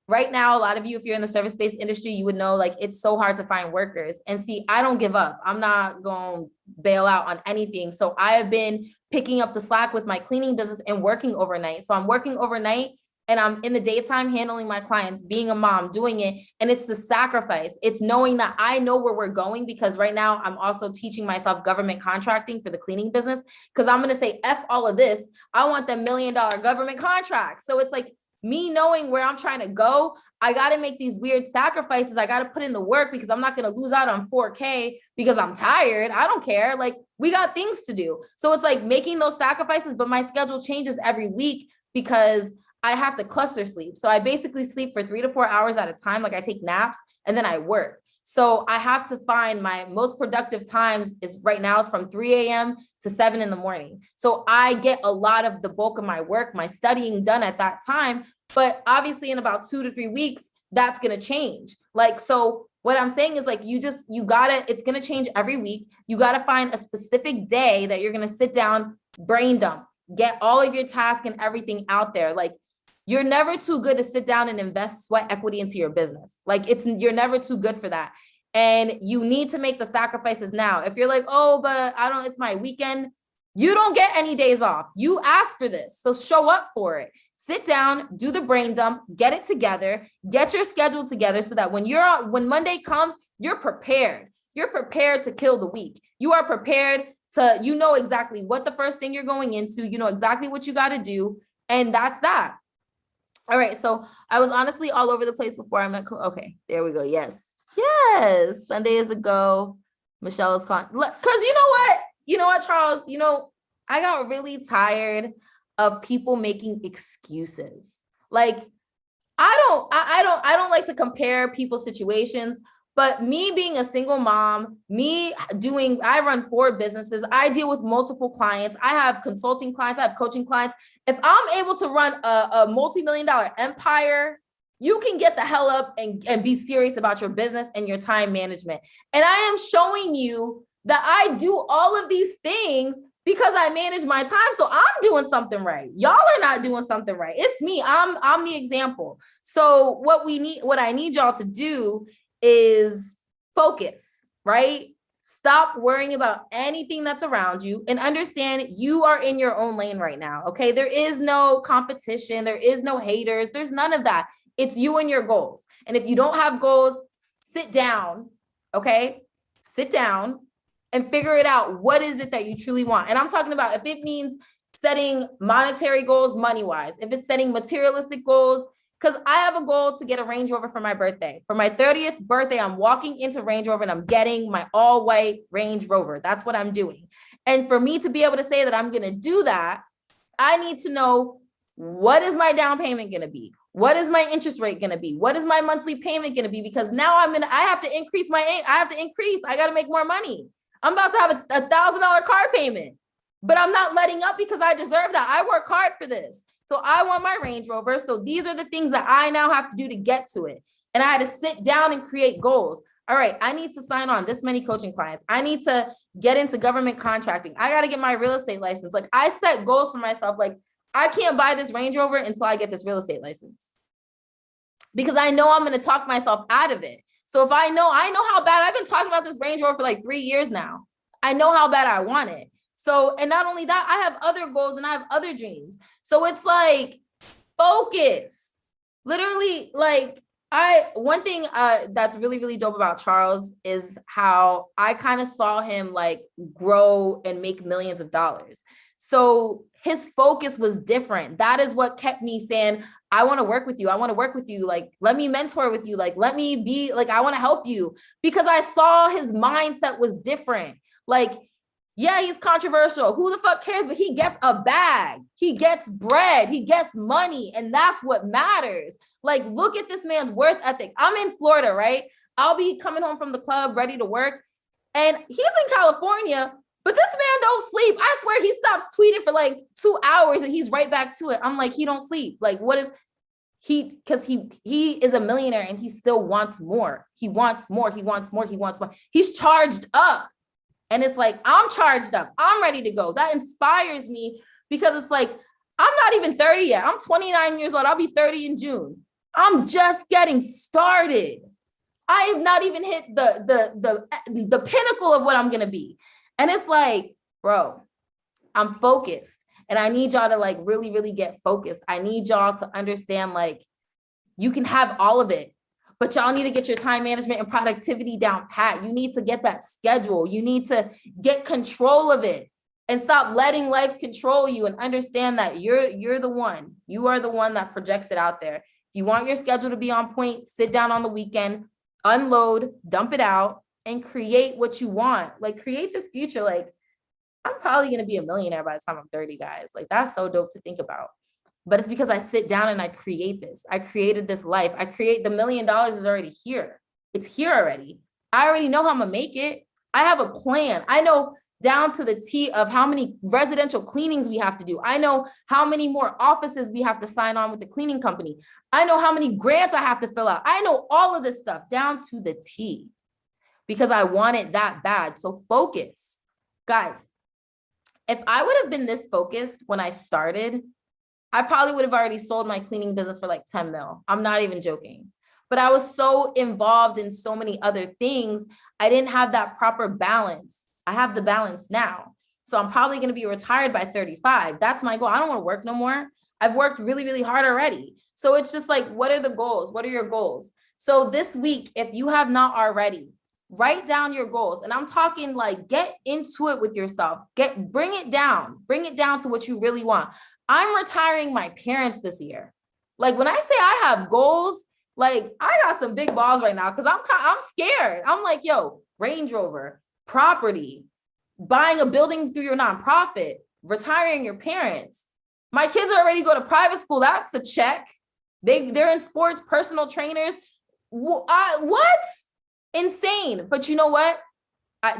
right now, a lot of you, if you're in the service-based industry, you would know like it's so hard to find workers. And see, I don't give up. I'm not going to bail out on anything. So I have been picking up the slack with my cleaning business and working overnight. So I'm working overnight and I'm in the daytime handling my clients, being a mom, doing it. And it's the sacrifice. It's knowing that I know where we're going because right now I'm also teaching myself government contracting for the cleaning business because I'm going to say, F all of this. I want the $1 million government contract. So it's like me knowing where I'm trying to go, I got to make these weird sacrifices. I got to put in the work because I'm not going to lose out on 4K because I'm tired. I don't care. Like, we got things to do. So it's like making those sacrifices, but my schedule changes every week because I have to cluster sleep. So I basically sleep for 3 to 4 hours at a time. Like, I take naps and then I work. So I have to find my most productive times is right now is from 3 a.m. to 7 in the morning. So I get a lot of the bulk of my work, my studying done at that time. But obviously in about 2 to 3 weeks, that's going to change. Like, so what I'm saying is like, you gotta, it's going to change every week. You got to find a specific day that you're going to sit down, brain dump, get all of your tasks and everything out there. Like, you're never too good to sit down and invest sweat equity into your business. Like, you're never too good for that. And you need to make the sacrifices now. If you're like, oh, but it's my weekend. You don't get any days off. You asked for this. So show up for it. Sit down, do the brain dump, get it together, get your schedule together so that when Monday comes, you're prepared. You're prepared to kill the week. You are prepared to, you know exactly what the first thing you're going into, you know exactly what you got to do. And that's that. All right. So I was honestly all over the place before I met. Okay, there we go. Yes. Sundays ago, Michelle is calling. Because you know what, Charles, I got really tired of people making excuses. Like, I don't like to compare people's situations, but me being a single mom, I run 4 businesses. I deal with multiple clients. I have consulting clients. I have coaching clients. If I'm able to run a multi-million-dollar empire, you can get the hell up and be serious about your business and your time management. And I am showing you that I do all of these things because I manage my time. So I'm doing something right. Y'all are not doing something right. It's me. I'm the example. So what I need y'all to do is focus, right? Stop worrying about anything that's around you and understand you are in your own lane right now. Okay. There is no competition. There is no haters. There's none of that. It's you and your goals. And if you don't have goals, sit down. Okay. Sit down and figure it out. What is it that you truly want? And I'm talking about if it means setting monetary goals, money-wise, if it's setting materialistic goals, because I have a goal to get a Range Rover for my birthday. For my 30th birthday, I'm walking into Range Rover and I'm getting my all-white Range Rover. That's what I'm doing. And for me to be able to say that I'm going to do that, I need to know, what is my down payment going to be? What is my interest rate going to be? What is my monthly payment going to be? Because now I have to increase. I got to make more money. I'm about to have a $1,000 car payment, but I'm not letting up because I deserve that. I work hard for this. So I want my Range Rover. So these are the things that I now have to do to get to it. And I had to sit down and create goals. All right, I need to sign on this many coaching clients. I need to get into government contracting. I got to get my real estate license. Like, I set goals for myself. Like, I can't buy this Range Rover until I get this real estate license because I know I'm going to talk myself out of it. So if I know how bad, I've been talking about this Range Rover for like 3 years now. I know how bad I want it. So, and not only that, I have other goals and I have other dreams. So it's like, focus. Literally, like, one thing that's really, really dope about Charles is how I kind of saw him like grow and make millions of dollars. So his focus was different. That is what kept me saying, I want to work with you. I want to work with you. Like, let me mentor with you. Like, let me be like, I want to help you, because I saw his mindset was different. Like, yeah, he's controversial. Who the fuck cares? But he gets a bag. He gets bread. He gets money. And that's what matters. Like, look at this man's work ethic. I'm in Florida, right? I'll be coming home from the club, ready to work. And he's in California, but this man don't sleep. I swear he stops tweeting for like 2 hours and he's right back to it. I'm like, he don't sleep. Like, what is he? Because he is a millionaire and he still wants more. He wants more. He wants more. He wants more. He's charged up. And it's like, I'm charged up. I'm ready to go. That inspires me because it's like, I'm not even 30 yet. I'm 29 years old. I'll be 30 in June. I'm just getting started. I have not even hit the pinnacle of what I'm going to be. And it's like, bro, I'm focused and I need y'all to like really, really get focused. I need y'all to understand, like, you can have all of it, but y'all need to get your time management and productivity down pat. You need to get that schedule. You need to get control of it. and stop letting life control you, and understand that you're the one. You are the one that projects it out there. If you want your schedule to be on point, sit down on the weekend, unload, dump it out, and create what you want. Like, create this future. Like, I'm probably going to be a millionaire by the time I'm 30, guys. Like, that's so dope to think about. But it's because I sit down and I create this. I created this life. I create the $1 million is already here. It's here already. I already know how I'm going to make it. I have a plan. I know down to the T of how many residential cleanings we have to do. I know how many more offices we have to sign on with the cleaning company. I know how many grants I have to fill out. I know all of this stuff down to the T because I want it that bad. So focus. Guys, if I would have been this focused when I started, I probably would have already sold my cleaning business for like 10 mil. I'm not even joking. But I was so involved in so many other things. I didn't have that proper balance. I have the balance now. So I'm probably going to be retired by 35. That's my goal. I don't want to work no more. I've worked really, really hard already. So it's just like, what are the goals? What are your goals? So this week, if you have not already, write down your goals. And I'm talking like, get into it with yourself. Bring it down to what you really want. I'm retiring my parents this year. Like, when I say I have goals, like, I got some big balls right now because I'm scared. I'm like, yo, Range Rover, property, buying a building through your nonprofit, retiring your parents. My kids already go to private school. That's a check. They're in sports, personal trainers. What? Insane. But you know what?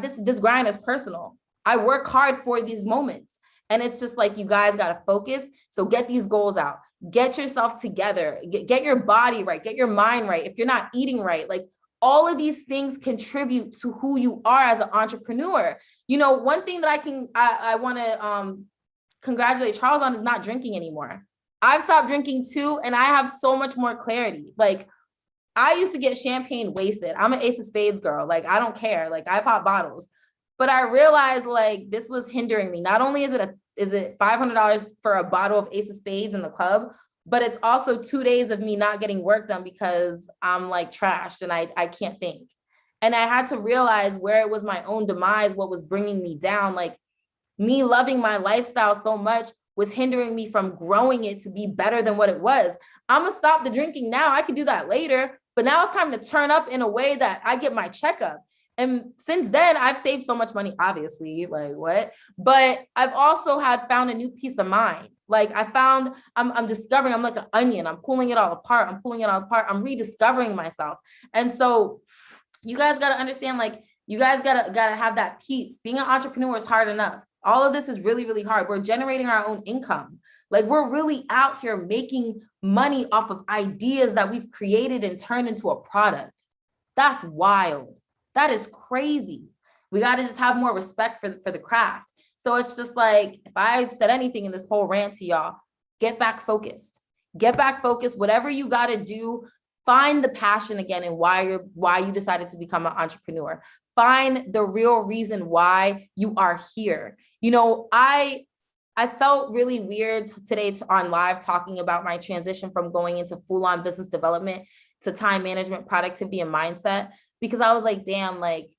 This grind is personal. I work hard for these moments. And it's just like, you guys got to focus. So get these goals out. Get yourself together. Get your body right. Get your mind right. If you're not eating right, like, all of these things contribute to who you are as an entrepreneur. You know, one thing that I want to congratulate Charles on is not drinking anymore. I've stopped drinking too, and I have so much more clarity. Like, I used to get champagne wasted. I'm an Ace of Spades girl. Like, I don't care. Like, I pop bottles. But I realized, like, this was hindering me. Not only is it $500 for a bottle of Ace of Spades in the club, but it's also 2 days of me not getting work done because I'm like trashed and I can't think. And I had to realize where it was my own demise, what was bringing me down. Like, me loving my lifestyle so much was hindering me from growing it to be better than what it was. I'm gonna stop the drinking now. I can do that later, but now it's time to turn up in a way that I get my checkup. And since then, I've saved so much money, obviously, like what? But I've also found a new peace of mind. Like, I'm discovering, I'm like an onion. I'm pulling it all apart. I'm rediscovering myself. And so you guys got to understand, like, you guys got to have that peace. Being an entrepreneur is hard enough. All of this is really, really hard. We're generating our own income. Like, we're really out here making money off of ideas that we've created and turned into a product. That's wild. That is crazy. We got to just have more respect for the craft. So it's just like, if I've said anything in this whole rant to y'all, get back focused. Get back focused. Whatever you got to do, find the passion again and why you decided to become an entrepreneur. Find the real reason why you are here. You know, I felt really weird today on live talking about my transition from going into full-on business development to time management, productivity, and mindset, because I was like, damn, like,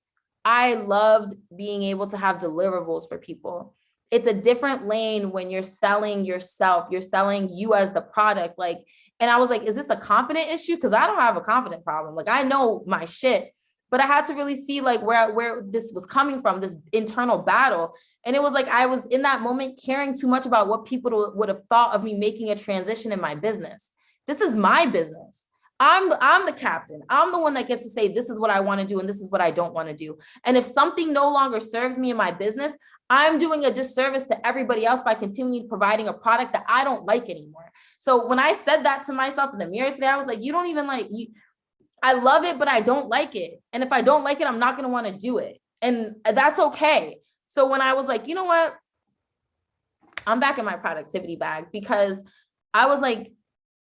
I loved being able to have deliverables for people. It's a different lane when you're selling yourself, you're selling you as the product. Like, and I was like, is this a confident issue? Because I don't have a confident problem. Like, I know my shit, but I had to really see like where this was coming from, this internal battle. And it was like, I was in that moment caring too much about what people would have thought of me making a transition in my business. This is my business. I'm the captain. I'm the one that gets to say, this is what I want to do and this is what I don't want to do. And if something no longer serves me in my business, I'm doing a disservice to everybody else by continuing providing a product that I don't like anymore. So when I said that to myself in the mirror today, I was like, you don't even like you. I love it, but I don't like it. And if I don't like it, I'm not going to want to do it. And that's okay. So when I was like, you know what? I'm back in my productivity bag, because I was like,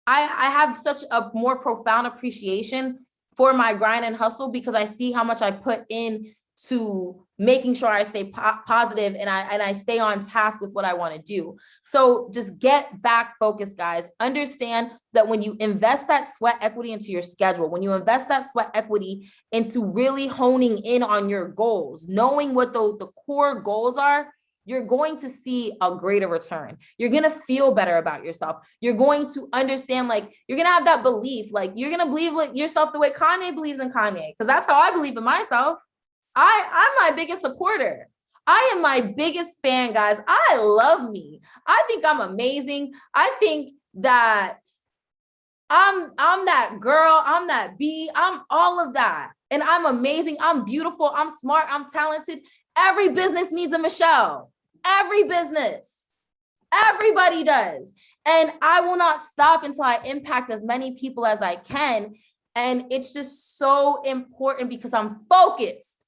I have such a more profound appreciation for my grind and hustle, because I see how much I put in to making sure I stay positive and I stay on task with what I want to do. So just get back focused, guys. Understand that when you invest that sweat equity into your schedule, when you invest that sweat equity into really honing in on your goals, knowing what the core goals are, you're going to see a greater return. You're going to feel better about yourself. You're going to understand, like, you're going to have that belief, like, you're going to believe like yourself the way Kanye believes in Kanye, because that's how I believe in myself. I'm my biggest supporter. I am my biggest fan, guys. I love me. I think I'm amazing. I think that I'm that girl. I'm that bee. I'm all of that. And I'm amazing. I'm beautiful. I'm smart. I'm talented. Every business needs a Michelle. Every business. Everybody does. And I will not stop until I impact as many people as I can. And it's just so important because I'm focused.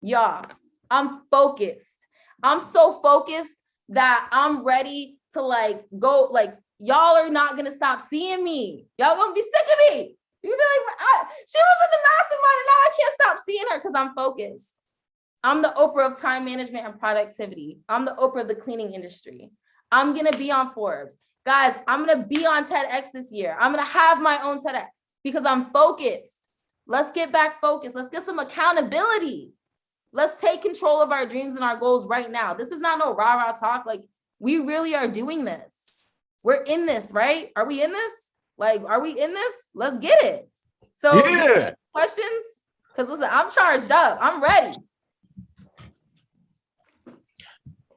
Y'all, I'm focused. I'm so focused that I'm ready to like go, like, y'all are not gonna stop seeing me. Y'all gonna be sick of me. You're gonna be like, she was in the mastermind and now I can't stop seeing her because I'm focused. I'm the Oprah of time management and productivity. I'm the Oprah of the cleaning industry. I'm gonna be on Forbes. Guys, I'm gonna be on TEDx this year. I'm gonna have my own TEDx because I'm focused. Let's get back focused. Let's get some accountability. Let's take control of our dreams and our goals right now. This is not no rah-rah talk. Like, we really are doing this. We're in this, right? Are we in this? Like, are we in this? Let's get it. So, Yeah. questions? Because listen, I'm charged up. I'm ready.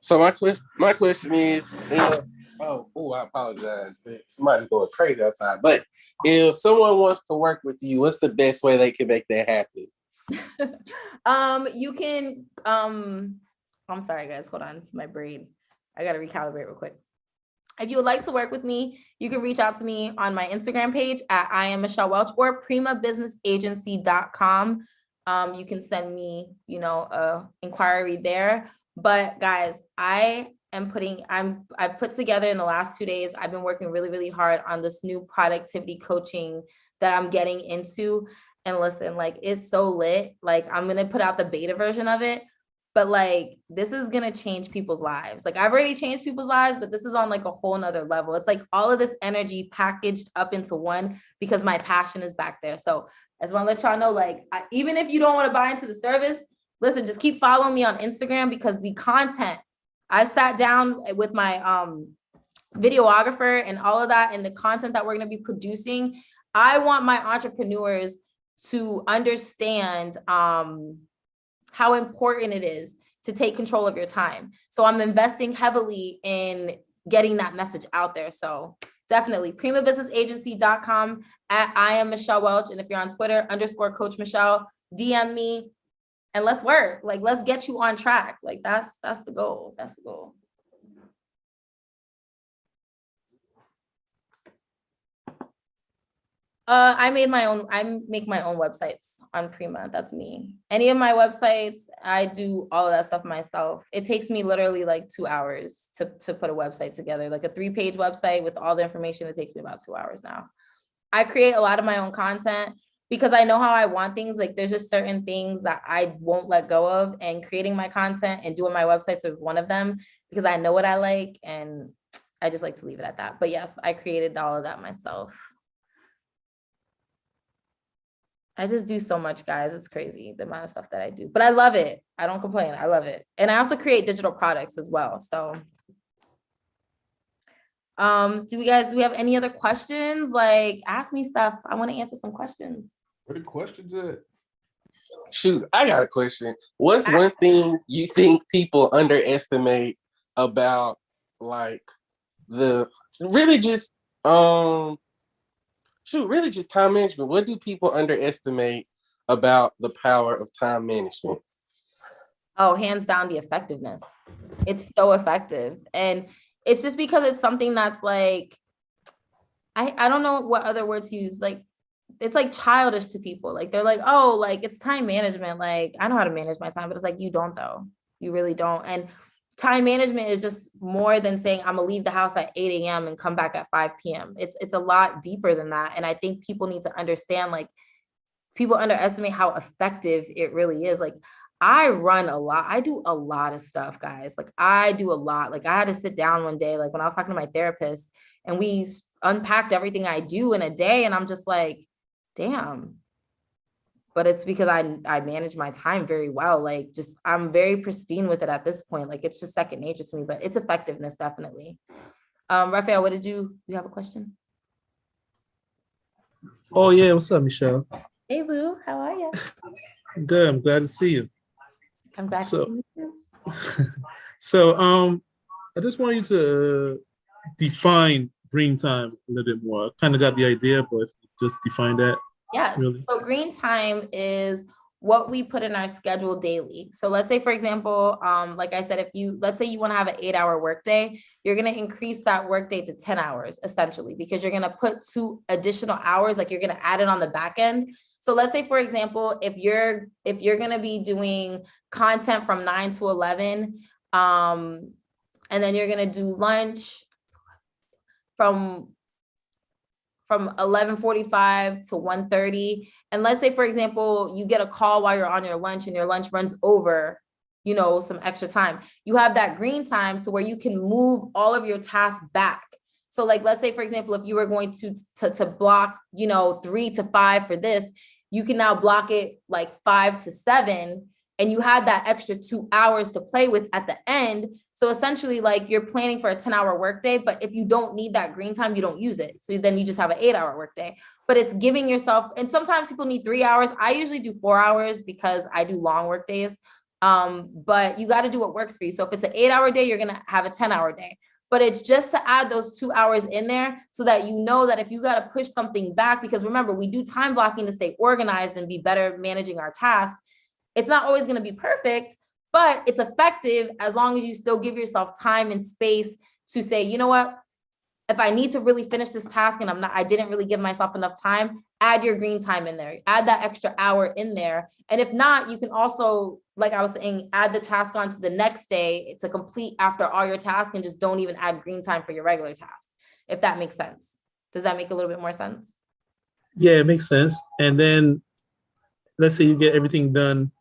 So my question is, I apologize. Somebody's going crazy outside. But if someone wants to work with you, what's the best way they can make that happen? You can, I'm sorry, guys. Hold on. My brain. I got to recalibrate real quick. If you would like to work with me, you can reach out to me on my Instagram page at I am Michelle Welch or primabusinessagency.com. You can send me, a inquiry there. But guys, I've put together in the last 2 days, I've been working really, really hard on this new productivity coaching that I'm getting into. And listen, like, it's so lit. Like, I'm going to put out the beta version of it. But like, this is going to change people's lives. Like, I've already changed people's lives, but this is on like a whole nother level. It's like all of this energy packaged up into one because my passion is back there. So I just want to let y'all know, like, even if you don't want to buy into the service, listen, just keep following me on Instagram because the content, I sat down with my videographer and all of that, and the content that we're going to be producing. I want my entrepreneurs to understand how important it is to take control of your time. So I'm investing heavily in getting that message out there. So definitely primabusinessagency.com at I am Michelle Welch. And if you're on Twitter, _Coach Michelle, DM me and let's work. Like, let's get you on track. Like, that's the goal. That's the goal. I make my own websites on Prima. That's me. Any of my websites, I do all of that stuff myself. It takes me literally like 2 hours to put a website together, like a 3-page website with all the information. It takes me about 2 hours now. I create a lot of my own content because I know how I want things. Like, there's just certain things that I won't let go of, and creating my content and doing my websites is one of them because I know what I like and I just like to leave it at that. But yes, I created all of that myself. I just do so much, guys. It's crazy the amount of stuff that I do, but I love it. I don't complain. I love it. And I also create digital products as well. So do we have any other questions? Like, ask me stuff. I want to answer some questions. Where the questions at? Shoot, I got a question. What's one thing you think people underestimate about, like, really just time management? What do people underestimate about the power of time management? Oh, hands down, the effectiveness. It's so effective. And it's just because it's something that's like, I don't know what other words to use. Like, it's like childish to people. Like, they're like, oh, like, it's time management. Like, I know how to manage my time, but it's like, you don't though. You really don't. And time management is just more than saying, I'm gonna leave the house at 8 a.m. and come back at 5 p.m. It's a lot deeper than that. And I think people need to understand, like, people underestimate how effective it really is. Like, I run a lot. I do a lot of stuff, guys. Like, I do a lot. Like, I had to sit down one day, like when I was talking to my therapist, and we unpacked everything I do in a day. And I'm just like, damn. but it's because I manage my time very well. Like just, I'm very pristine with it at this point. Like it's just second nature to me, but it's effectiveness, definitely. Raphael, what did you have a question? Oh yeah, what's up, Michelle? Hey, Boo, how are you? I'm good. I'm glad to see you. I'm glad So- to see you too. So, I just want you to define green time a little bit more. I kind of got the idea, but just define that. Yes. Really? So green time is what we put in our schedule daily. So let's say, for example, like I said, let's say you want to have an 8-hour workday, you're going to increase that workday to 10 hours essentially, because you're going to put 2 additional hours, like you're going to add it on the back end. So let's say, for example, if you're going to be doing content from 9 to 11, and then you're going to do lunch from 11:45 to 1:30. And let's say, for example, you get a call while you're on your lunch and your lunch runs over, some extra time. You have that green time to where you can move all of your tasks back. So like, let's say, for example, if you were going to block, 3 to 5 for this, you can now block it like 5 to 7. And you had that extra 2 hours to play with at the end. So essentially, like you're planning for a 10-hour workday, but if you don't need that green time, you don't use it. So then you just have an 8-hour workday. But it's giving yourself, and sometimes people need 3 hours. I usually do 4 hours because I do long work days. But you got to do what works for you. So if it's an 8-hour day, you're gonna have a 10-hour day. But it's just to add those 2 hours in there so that you know that if you got to push something back, because remember, we do time blocking to stay organized and be better managing our tasks. It's not always going to be perfect, but it's effective as long as you still give yourself time and space to say, you know what, if I need to really finish this task and I didn't really give myself enough time, add your green time in there, add that extra hour in there. And if not, you can also, like I was saying, add the task on to the next day to complete after all your tasks and just don't even add green time for your regular task, if that makes sense. Does that make a little bit more sense? Yeah, it makes sense. And then let's say you get everything done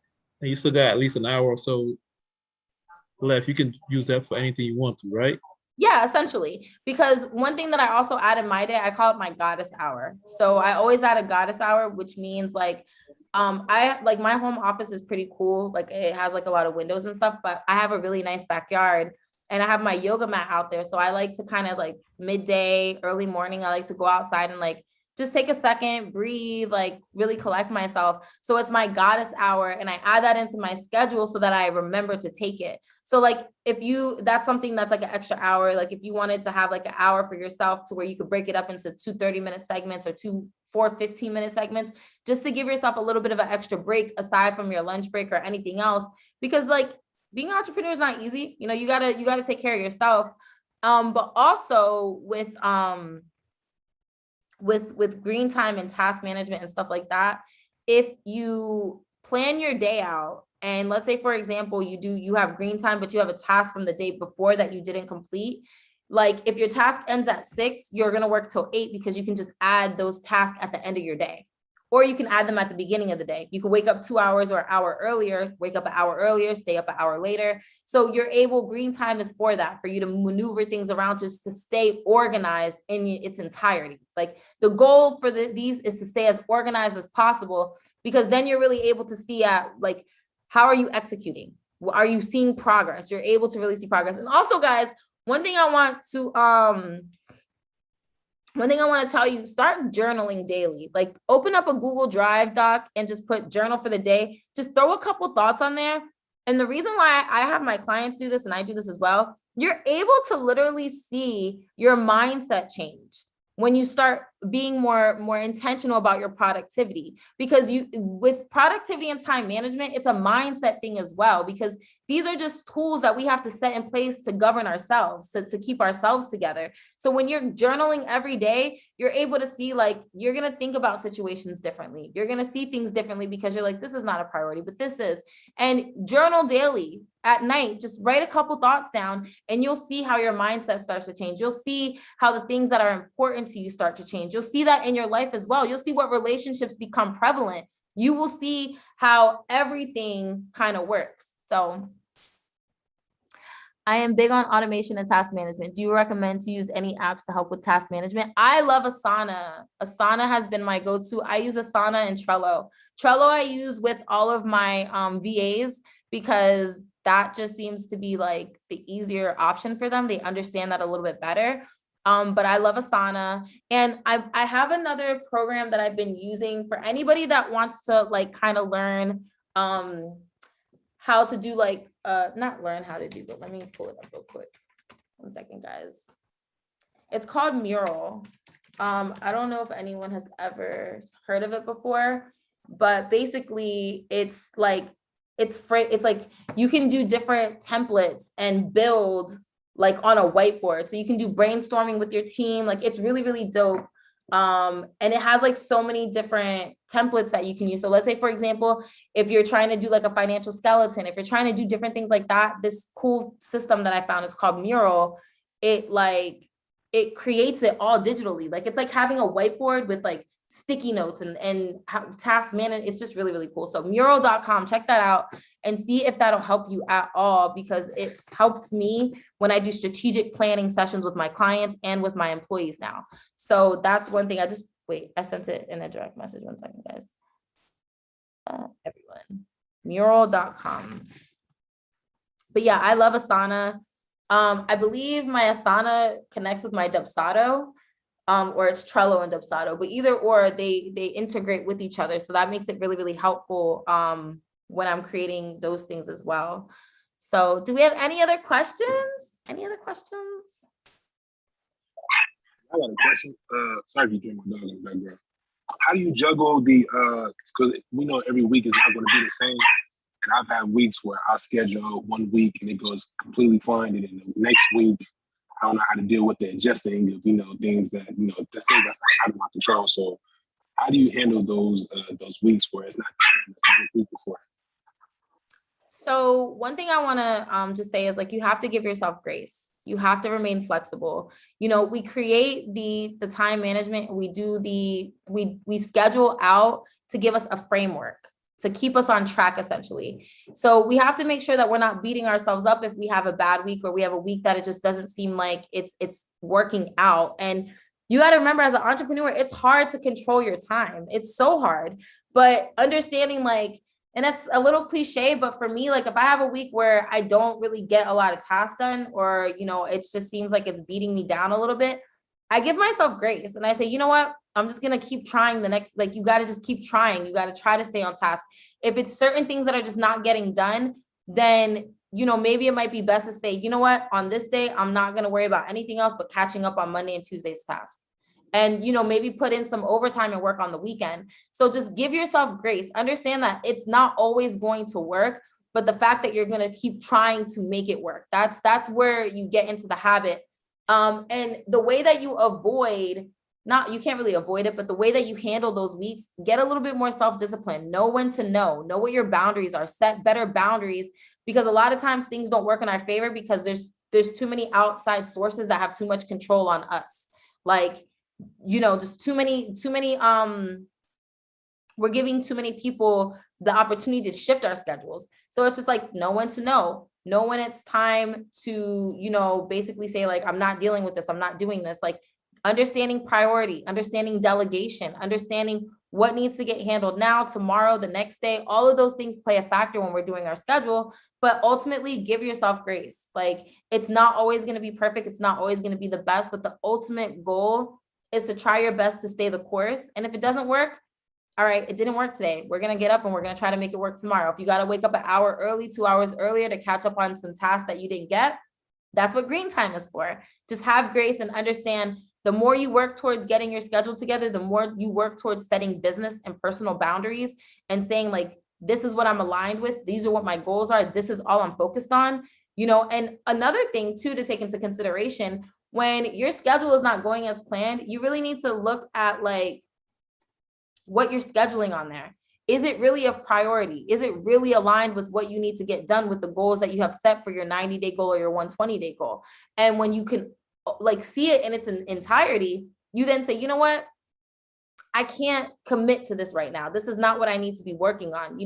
and you still got at least an hour or so left. You can use that for anything you want to, right? Yeah, essentially. Because one thing that I also add in my day, I call it my goddess hour. So I always add a goddess hour, which means like, I like my home office is pretty cool. Like it has like a lot of windows and stuff, but I have a really nice backyard and I have my yoga mat out there. So I like to kind of like midday, early morning, I like to go outside and like just take a second, breathe, like really collect myself. So it's my goddess hour and I add that into my schedule so that I remember to take it. So like that's something that's like an extra hour, like if you wanted to have like an hour for yourself to where you could break it up into 2 30-minute segments or 4 15-minute segments, just to give yourself a little bit of an extra break aside from your lunch break or anything else, because like being an entrepreneur is not easy. You gotta take care of yourself. But also with green time and task management and stuff like that, if you plan your day out and let's say, for example, you have green time, but you have a task from the day before that you didn't complete. Like if your task ends at 6, you're going to work till 8 because you can just add those tasks at the end of your day. Or you can add them at the beginning of the day. You can wake up 2 hours or an hour earlier, wake up an hour earlier, stay up an hour later. So green time is for that, for you to maneuver things around just to stay organized in its entirety. Like the goal for these is to stay as organized as possible, because then you're really able to see like, how are you executing? Are you seeing progress? You're able to really see progress. And also guys, one thing I want to tell you, start journaling daily. Like open up a Google Drive doc and just put journal for the day. Just throw a couple thoughts on there. And the reason why I have my clients do this and I do this as well, you're able to literally see your mindset change when you start being more intentional about your productivity, because with productivity and time management, it's a mindset thing as well, because these are just tools that we have to set in place to govern ourselves, to keep ourselves together. So when you're journaling every day, you're able to see, like, you're going to think about situations differently. You're going to see things differently because you're like, this is not a priority, but this is. And journal daily. At night, just write a couple thoughts down and you'll see how your mindset starts to change. You'll see how the things that are important to you start to change. You'll see that in your life as well. You'll see what relationships become prevalent. You will see how everything kind of works. So I am big on automation and task management. Do you recommend to use any apps to help with task management? I love Asana. Asana has been my go-to. I use Asana and Trello. Trello I use with all of my VAs because that just seems to be like the easier option for them. They understand that a little bit better. But I love Asana. And I have another program that I've been using for anybody that wants to like kind of learn how to do like, not learn how to do, but let me pull it up real quick. 1 second, guys. It's called Mural. I don't know if anyone has ever heard of it before, but basically it's like, it's like you can do different templates and build like on a whiteboard. So you can do brainstorming with your team. Like it's really, really dope. And it has like so many different templates that you can use. So let's say, for example, if you're trying to do like a financial skeleton, if you're trying to do different things like that, this cool system that I found, it's called Mural. It creates it all digitally. Like it's like having a whiteboard with like sticky notes and task management. It's just really, really cool. So mural.com, check that out and see if that'll help you at all, because it's helped me when I do strategic planning sessions with my clients and with my employees now. So that's one thing. I sent it in a direct message. 1 second, guys. Everyone, mural.com. But yeah, I love Asana. I believe my Asana connects with my Dubsado. Or it's Trello and Dubsado, but either or they integrate with each other. So that makes it really, really helpful when I'm creating those things as well. So do we have any other questions? Any other questions? I got a question. Sorry if you hear my dog in the background. How do you juggle the, because we know every week is not going to be the same. And I've had weeks where I schedule 1 week and it goes completely fine. And then the next week, I don't know how to deal with the adjusting of, things that, just things that's out of my control. So how do you handle those weeks where it's not the same as the week before? So one thing I want to just say is like, you have to give yourself grace. You have to remain flexible. We create the time management and we schedule out to give us a framework, to keep us on track, essentially. So we have to make sure that we're not beating ourselves up if we have a bad week or we have a week that it just doesn't seem like it's working out. And you got to remember, as an entrepreneur, it's hard to control your time. It's so hard, but understanding like, and that's a little cliche, but for me, like if I have a week where I don't really get a lot of tasks done, or, it just seems like it's beating me down a little bit, I give myself grace and I say, you know what? I'm just going to keep trying you got to just keep trying. You got to try to stay on task. If it's certain things that are just not getting done, then, maybe it might be best to say, you know what, on this day, I'm not going to worry about anything else but catching up on Monday and Tuesday's task. And, maybe put in some overtime and work on the weekend. So just give yourself grace. Understand that it's not always going to work, but the fact that you're going to keep trying to make it work, that's where you get into the habit. And the way that you you can't really avoid it, but the way that you handle those weeks, get a little bit more self-discipline, know when to know what your boundaries are, set better boundaries, because a lot of times things don't work in our favor because there's too many outside sources that have too much control on us. Like, just too many, we're giving too many people the opportunity to shift our schedules. So it's just like, know when to know when it's time to, basically say like, I'm not dealing with this. I'm not doing this. Like understanding priority, understanding delegation, understanding what needs to get handled now, tomorrow, the next day. All of those things play a factor when we're doing our schedule, but ultimately give yourself grace. Like it's not always going to be perfect. It's not always going to be the best, but the ultimate goal is to try your best to stay the course. And if it doesn't work, all right, it didn't work today. We're going to get up and we're going to try to make it work tomorrow. If you got to wake up an hour early, 2 hours earlier to catch up on some tasks that you didn't get, that's what green time is for. Just have grace and understand the more you work towards getting your schedule together, the more you work towards setting business and personal boundaries and saying like, this is what I'm aligned with. These are what my goals are. This is all I'm focused on, and another thing too, to take into consideration, when your schedule is not going as planned, you really need to look at like what you're scheduling on there. Is it really of priority? Is it really aligned with what you need to get done with the goals that you have set for your 90-day goal or your 120-day goal? And when you can like see it in its entirety, you then say, you know what? I can't commit to this right now. This is not what I need to be working on.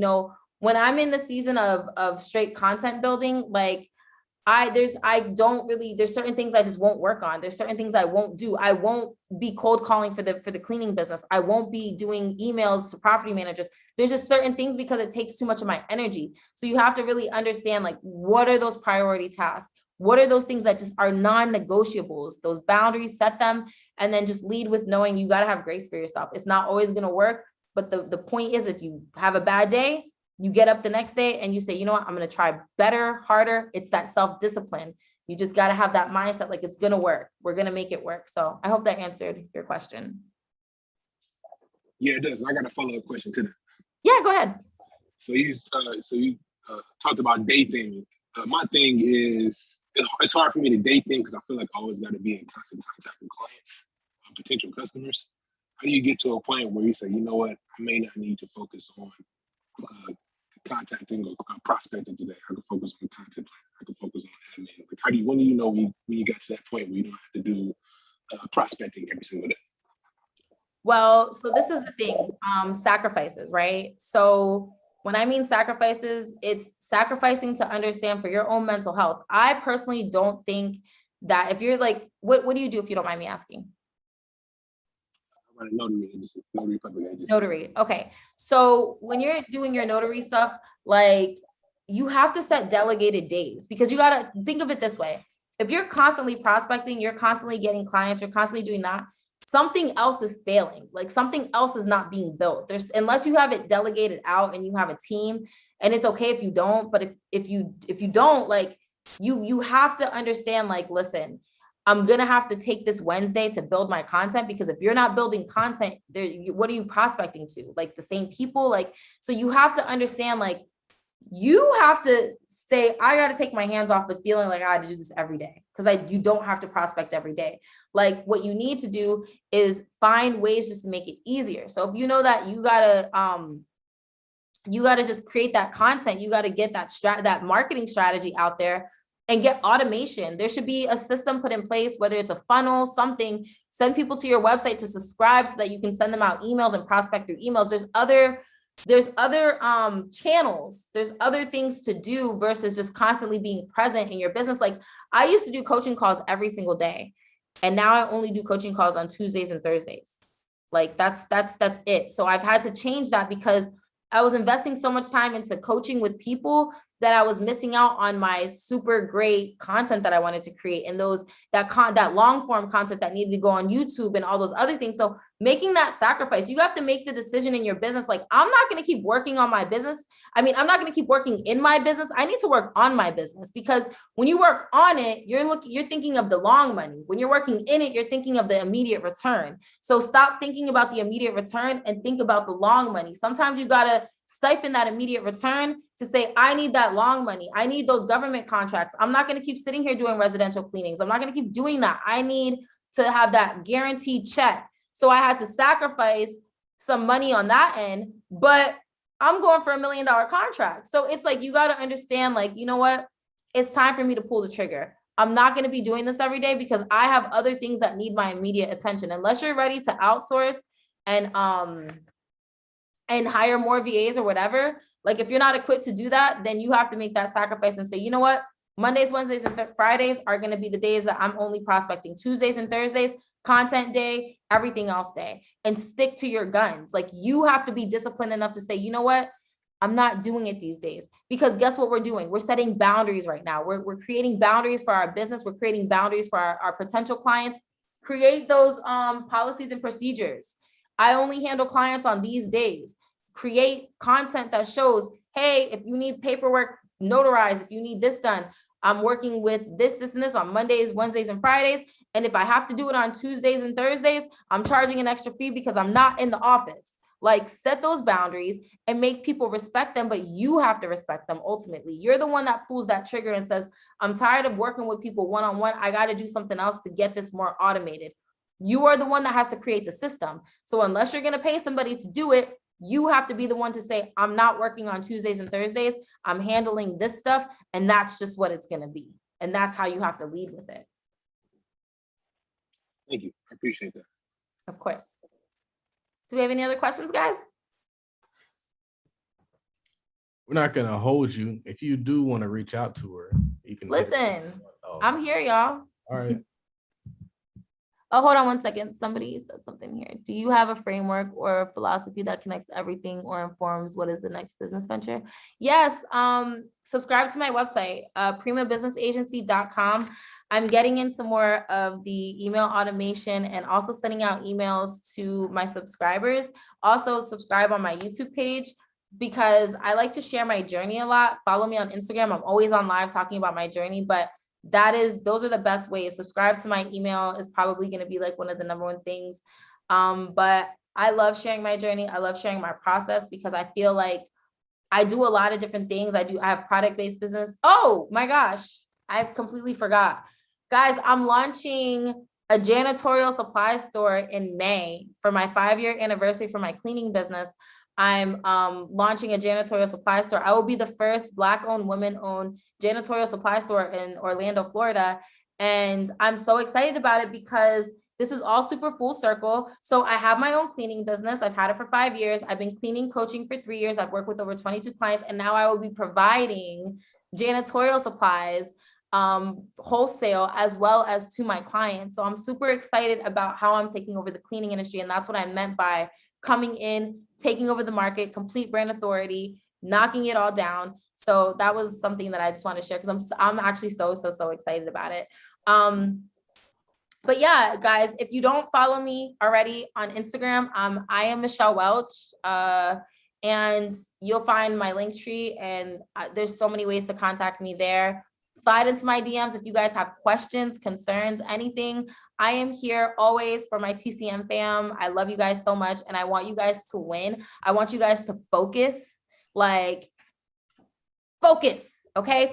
When I'm in the season of straight content building, like there's certain things I just won't work on. There's certain things I won't do. I won't be cold calling for the cleaning business. I won't be doing emails to property managers. There's just certain things because it takes too much of my energy. So you have to really understand, like, what are those priority tasks? What are those things that just are non-negotiables? Those boundaries, set them, and then just lead with knowing you got to have grace for yourself. It's not always going to work. But the point is, if you have a bad day, you get up the next day and you say, you know what, I'm going to try better, harder. It's that self-discipline. You just got to have that mindset, like, it's going to work. We're going to make it work. So I hope that answered your question. Yeah, it does. I got a follow-up question to that. Yeah, go ahead. So you talked about day thing. My thing is, it's hard for me to day thing because I feel like I always got to be in constant contact with clients, potential customers. How do you get to a point where you say, you know what, I may not need to focus on contacting or prospecting today. I can focus on content plan. I can focus on admin. Like, when do you know when you got to that point where you don't have to do prospecting every single day? Well, so this is the thing, sacrifices, right? So when I mean sacrifices, it's sacrificing to understand for your own mental health. I personally don't think that if you're like, what do you do if you don't mind me asking? Notary. Okay. So when you're doing your notary stuff, like, you have to set delegated days, because you got to think of it this way. If you're constantly prospecting, you're constantly getting clients, you're constantly doing that, something else is failing. Like, something else is not being built. Unless you have it delegated out and you have a team, and it's okay if you don't, but if you don't, like, you have to understand, like, listen, I'm going to have to take this Wednesday to build my content, because if you're not building content, what are you prospecting to? Like, the same people? Like, so you have to understand, like, you have to say, I got to take my hands off the feeling like I got to do this every day, because you don't have to prospect every day. Like, what you need to do is find ways just to make it easier. So if you know that you got to just create that content, you got to get that marketing strategy out there and get automation. There should be a system put in place, whether it's a funnel, something, send people to your website to subscribe so that you can send them out emails and prospect through emails. There's other channels, there's other things to do versus just constantly being present in your business. Like, I used to do coaching calls every single day, and now I only do coaching calls on Tuesdays and Thursdays. Like, that's it. So I've had to change that, because I was investing so much time into coaching with people that I was missing out on my super great content that I wanted to create, and that long form content that needed to go on YouTube and all those other things. So making that sacrifice, you have to make the decision in your business. Like, I'm not going to keep working on my business. I'm not going to keep working in my business. I need to work on my business, because when you work on it, you're thinking of the long money. When you're working in it, you're thinking of the immediate return. So stop thinking about the immediate return and think about the long money. Sometimes you got to stipend that immediate return to say, I need that long money. I need those government contracts. I'm not going to keep sitting here doing residential cleanings. I'm not going to keep doing that. I need to have that guaranteed check. So I had to sacrifice some money on that end, but I'm going for $1 million contract. So it's like, you got to understand, like, you know what? It's time for me to pull the trigger. I'm not going to be doing this every day, because I have other things that need my immediate attention. Unless you're ready to outsource and hire more VAs or whatever, like, if you're not equipped to do that, then you have to make that sacrifice and say, you know what? Mondays, Wednesdays, and Fridays are going to be the days that I'm only prospecting. Tuesdays and Thursdays, content day, everything else day, and stick to your guns. Like, you have to be disciplined enough to say, you know what? I'm not doing it these days, because guess what we're doing? We're setting boundaries right now. We're creating boundaries for our business. We're creating boundaries for our potential clients. Create those policies and procedures. I only handle clients on these days. Create content that shows, hey, if you need paperwork notarized, if you need this done, I'm working with this, and this on Mondays, Wednesdays, and Fridays. And if I have to do it on Tuesdays and Thursdays, I'm charging an extra fee because I'm not in the office. Like, set those boundaries and make people respect them, but you have to respect them ultimately. You're the one that pulls that trigger and says, I'm tired of working with people one-on-one. I got to do something else to get this more automated. You are the one that has to create the system. So unless you're going to pay somebody to do it, you have to be the one to say, I'm not working on Tuesdays and Thursdays. I'm handling this stuff. And that's just what it's going to be. And that's how you have to lead with it. Thank you. I appreciate that. Of course. Do we have any other questions, guys? We're not gonna hold you. If you do want to reach out to her, you can hit her. Listen, Oh, I'm here, y'all. all right. Oh, hold on one second. Somebody said something here. Do you have a framework or a philosophy that connects everything or informs what is the next business venture? Yes. Subscribe to my website, primabusinessagency.com. I'm getting into more of the email automation and also sending out emails to my subscribers. Also subscribe on my YouTube page because I like to share my journey a lot. Follow me on Instagram. I'm always on live talking about my journey, but those are the best ways. Subscribe to my email is probably going to be like one of the number one things. But I love sharing my journey. I love sharing my process because I feel like I do a lot of different things. I have product-based business. Oh my gosh, I completely forgot. Guys, I'm launching a janitorial supply store in May for my 5-year anniversary for my cleaning business. I'm launching a janitorial supply store. I will be the first Black-owned, women-owned janitorial supply store in Orlando, Florida. And I'm so excited about it because this is all super full circle. So I have my own cleaning business. I've had it for 5 years. I've been cleaning coaching for 3 years. I've worked with over 22 clients, and now I will be providing janitorial supplies wholesale as well as to my clients. So I'm super excited about how I'm taking over the cleaning industry. And that's what I meant by coming in, taking over the market, complete brand authority, knocking it all down. So that was something that I just want to share because I'm actually so excited about it. But yeah, guys, if you don't follow me already on Instagram, I am Michelle Welch, and you'll find my link tree, and there's so many ways to contact me there. Slide into my DMs if you guys have questions, concerns, anything. I am here always for my TCM fam. I love you guys so much, and I want you guys to win. I want you guys to focus, okay?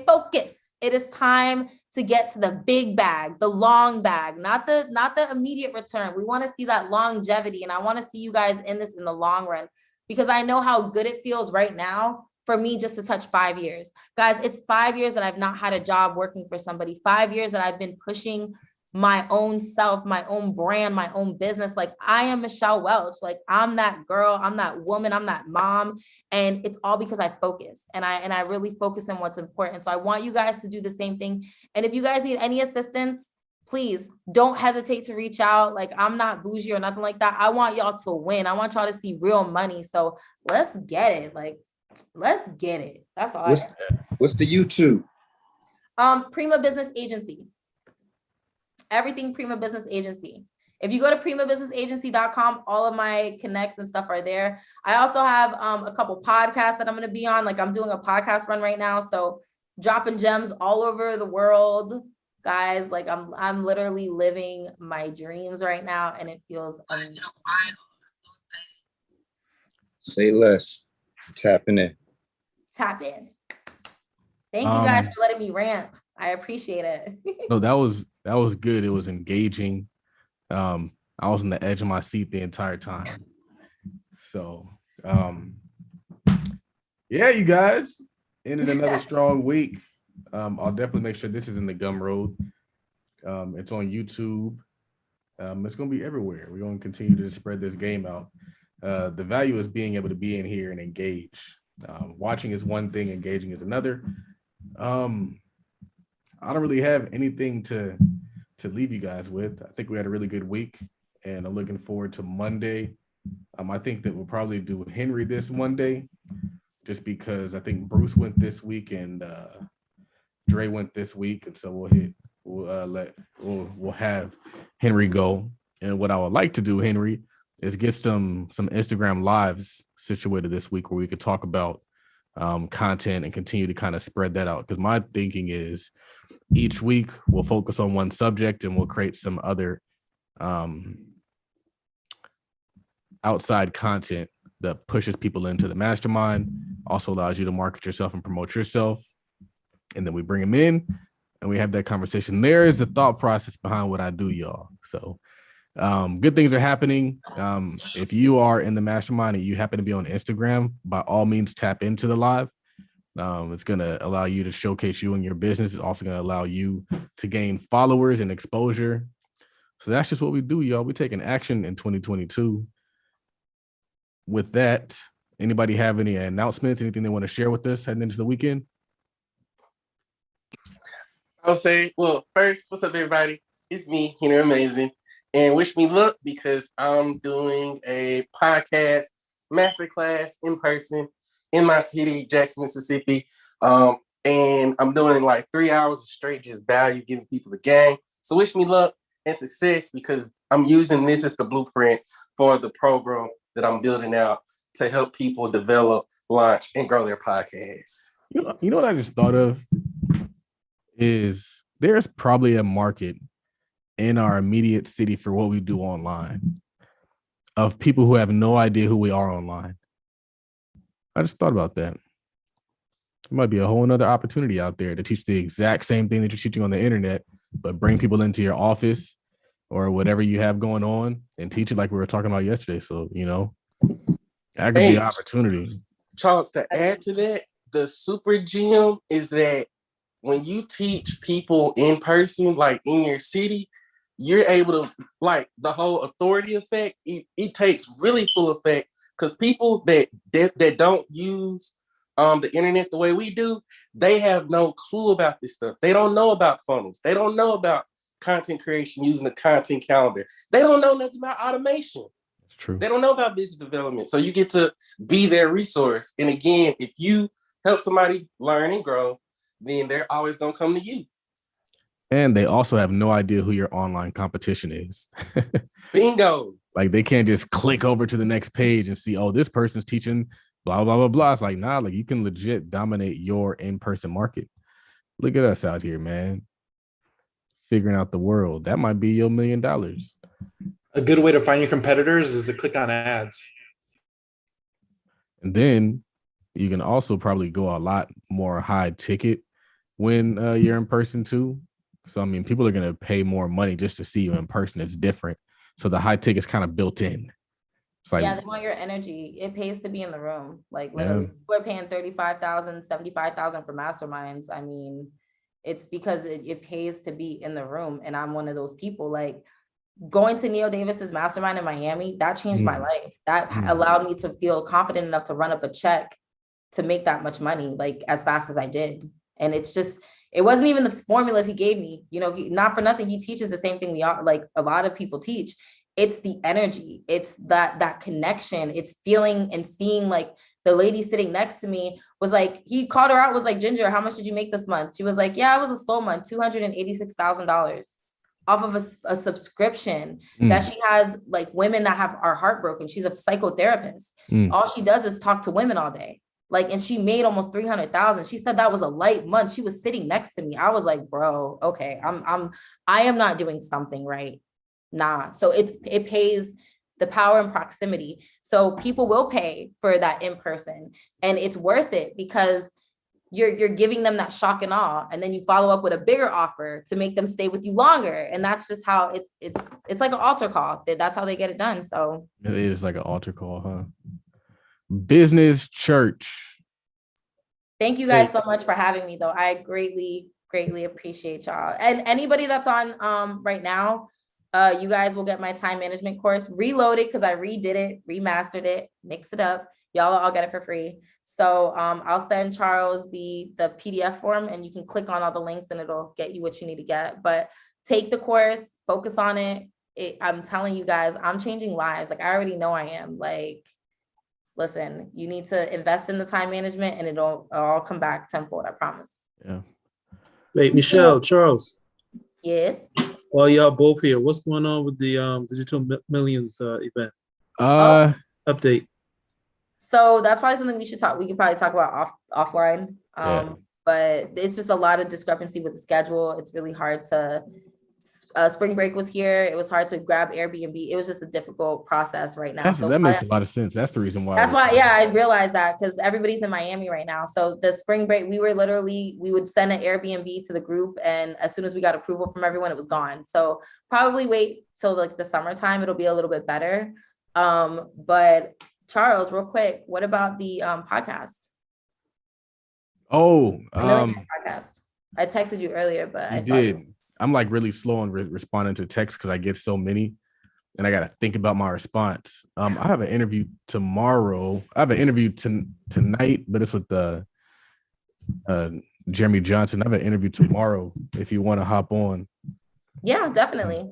Focus. It is time to get to the big bag, the long bag, not the immediate return. We want to see that longevity, and I want to see you guys in this in the long run because I know how good it feels right now for me just to touch 5 years. Guys, it's 5 years that I've not had a job working for somebody, 5 years that I've been pushing my own self, my own brand, my own business. Like I am Michelle Welch. Like I'm that girl, I'm that woman, I'm that mom. And it's all because I focus and I really focus on what's important. So I want you guys to do the same thing. And if you guys need any assistance, please don't hesitate to reach out. Like I'm not bougie or nothing like that. I want y'all to win. I want y'all to see real money. So let's get it. Let's get it. That's all. What's the YouTube? Prima Business Agency. Everything Prima Business Agency. If you go to primabusinessagency.com, all of my connects and stuff are there. I also have a couple podcasts that I'm going to be on. Like I'm doing a podcast run right now. So dropping gems all over the world, guys. Like I'm literally living my dreams right now. And it feels amazing. Say less. Tapping in. Tap in. Thank you guys for letting me rant. I appreciate it. No, that was good. It was engaging. I was on the edge of my seat the entire time. So yeah, you guys ended another strong week. I'll definitely make sure this is in the Gumroad. It's on YouTube. It's gonna be everywhere. We're gonna continue to spread this game out. The value is being able to be in here and engage. Watching is one thing, engaging is another. I don't really have anything to leave you guys with. I think we had a really good week, and I'm looking forward to Monday. I think that we'll probably do Henry this Monday, just because I think Bruce went this week and Dre went this week, and so we'll have Henry go. And what I would like to do, Henry, is get some Instagram lives situated this week where we could talk about content and continue to kind of spread that out. Because my thinking is each week we'll focus on one subject and we'll create some other outside content that pushes people into the mastermind, also allows you to market yourself and promote yourself. And then we bring them in and we have that conversation. There is the thought process behind what I do, y'all. So good things are happening. If you are in the mastermind and you happen to be on Instagram, by all means, tap into the live. It's going to allow you to showcase you and your business. It's also going to allow you to gain followers and exposure. So that's just what we do, y'all. We're taking action in 2022. With that, Anybody have any announcements? Anything they want to share with us heading into the weekend? I'll say, well, first, what's up, everybody? It's me, Amazing. And wish me luck because I'm doing a podcast masterclass in person in my city, Jackson, Mississippi. And I'm doing like 3 hours of straight just value, giving people the game. So wish me luck and success because I'm using this as the blueprint for the program that I'm building out to help people develop, launch, and grow their podcasts. You know what I just thought of is there's probably a market in our immediate city for what we do online of people who have no idea who we are online. I just thought about that. There might be a whole nother opportunity out there to teach the exact same thing that you're teaching on the internet, but bring people into your office or whatever you have going on and teach it like we were talking about yesterday. So, that could be an opportunity. Charles, to add to that, the super gem is that when you teach people in person, like in your city, you're able to, like the whole authority effect, it takes really full effect because people that don't use the internet the way we do, they have no clue about this stuff. They don't know about funnels. They don't know about content creation using a content calendar. They don't know nothing about automation. It's true. They don't know about business development. So you get to be their resource. And again, if you help somebody learn and grow, then they're always going to come to you. And they also have no idea who your online competition is. Bingo. Like they can't just click over to the next page and see, oh, this person's teaching blah, blah, blah, blah. It's like, nah, like you can legit dominate your in-person market. Look at us out here, man. Figuring out the world. That might be your $1 million. A good way to find your competitors is to click on ads. And then you can also probably go a lot more high ticket when you're in person too. So, I mean, people are going to pay more money just to see you in person. It's different. So the high ticket's kind of built in. It's like, yeah, they want your energy. It pays to be in the room. Like literally, we're paying $35,000, $75,000 for masterminds. I mean, it's because it pays to be in the room. And I'm one of those people. Like going to Neil Davis's mastermind in Miami, that changed my life. That allowed me to feel confident enough to run up a check to make that much money, like as fast as I did. And it's just, it wasn't even the formulas he gave me, not for nothing. He teaches the same thing we are, like a lot of people teach. It's the energy. It's that connection. It's feeling and seeing, like the lady sitting next to me was like, he called her out, was like, Ginger, how much did you make this month? She was like, yeah, it was a slow month, $286,000 off of a subscription that she has, like women that are heartbroken. She's a psychotherapist. All she does is talk to women all day. Like, and she made almost 300,000. She said that was a light month. She was sitting next to me. I was like, bro, okay, I am not doing something right. Nah. So it pays the power and proximity. So people will pay for that in person, and it's worth it because you're giving them that shock and awe, and then you follow up with a bigger offer to make them stay with you longer. And that's just how it's like an altar call. That's how they get it done. So it is like an altar call, huh? Business church. Thank you guys so much for having me, though. I greatly appreciate y'all. And anybody that's on right now, you guys will get my time management course reloaded because I redid it, remastered it, mixed it up. Y'all all get it for free. So I'll send Charles the PDF form, and you can click on all the links and it'll get you what you need to get. But take the course, focus on it. I'm telling you guys, I'm changing lives. Like I already know I am. Like, listen, you need to invest in the time management and it'll all come back tenfold, I promise. Yeah. Wait, Michelle, Charles. Yes. While y'all both here, what's going on with the Digital Millions event? Update. So that's probably something we could probably talk about offline. But it's just a lot of discrepancy with the schedule. It's really hard to spring break was here. It was hard to grab Airbnb. It was just a difficult process right now. That makes a lot of sense. That's the reason why. That's why, I realized that because everybody's in Miami right now. So the spring break, we would send an Airbnb to the group, and as soon as we got approval from everyone, it was gone. So probably wait till like the summertime. It'll be a little bit better. But Charles, real quick, what about the podcast? Podcast. I texted you earlier, but I did. I'm like really slow on responding to texts because I get so many. and I got to think about my response. I have an interview tomorrow. I have an interview tonight, but it's with Jeremy Johnson. I have an interview tomorrow if you want to hop on. Yeah, definitely.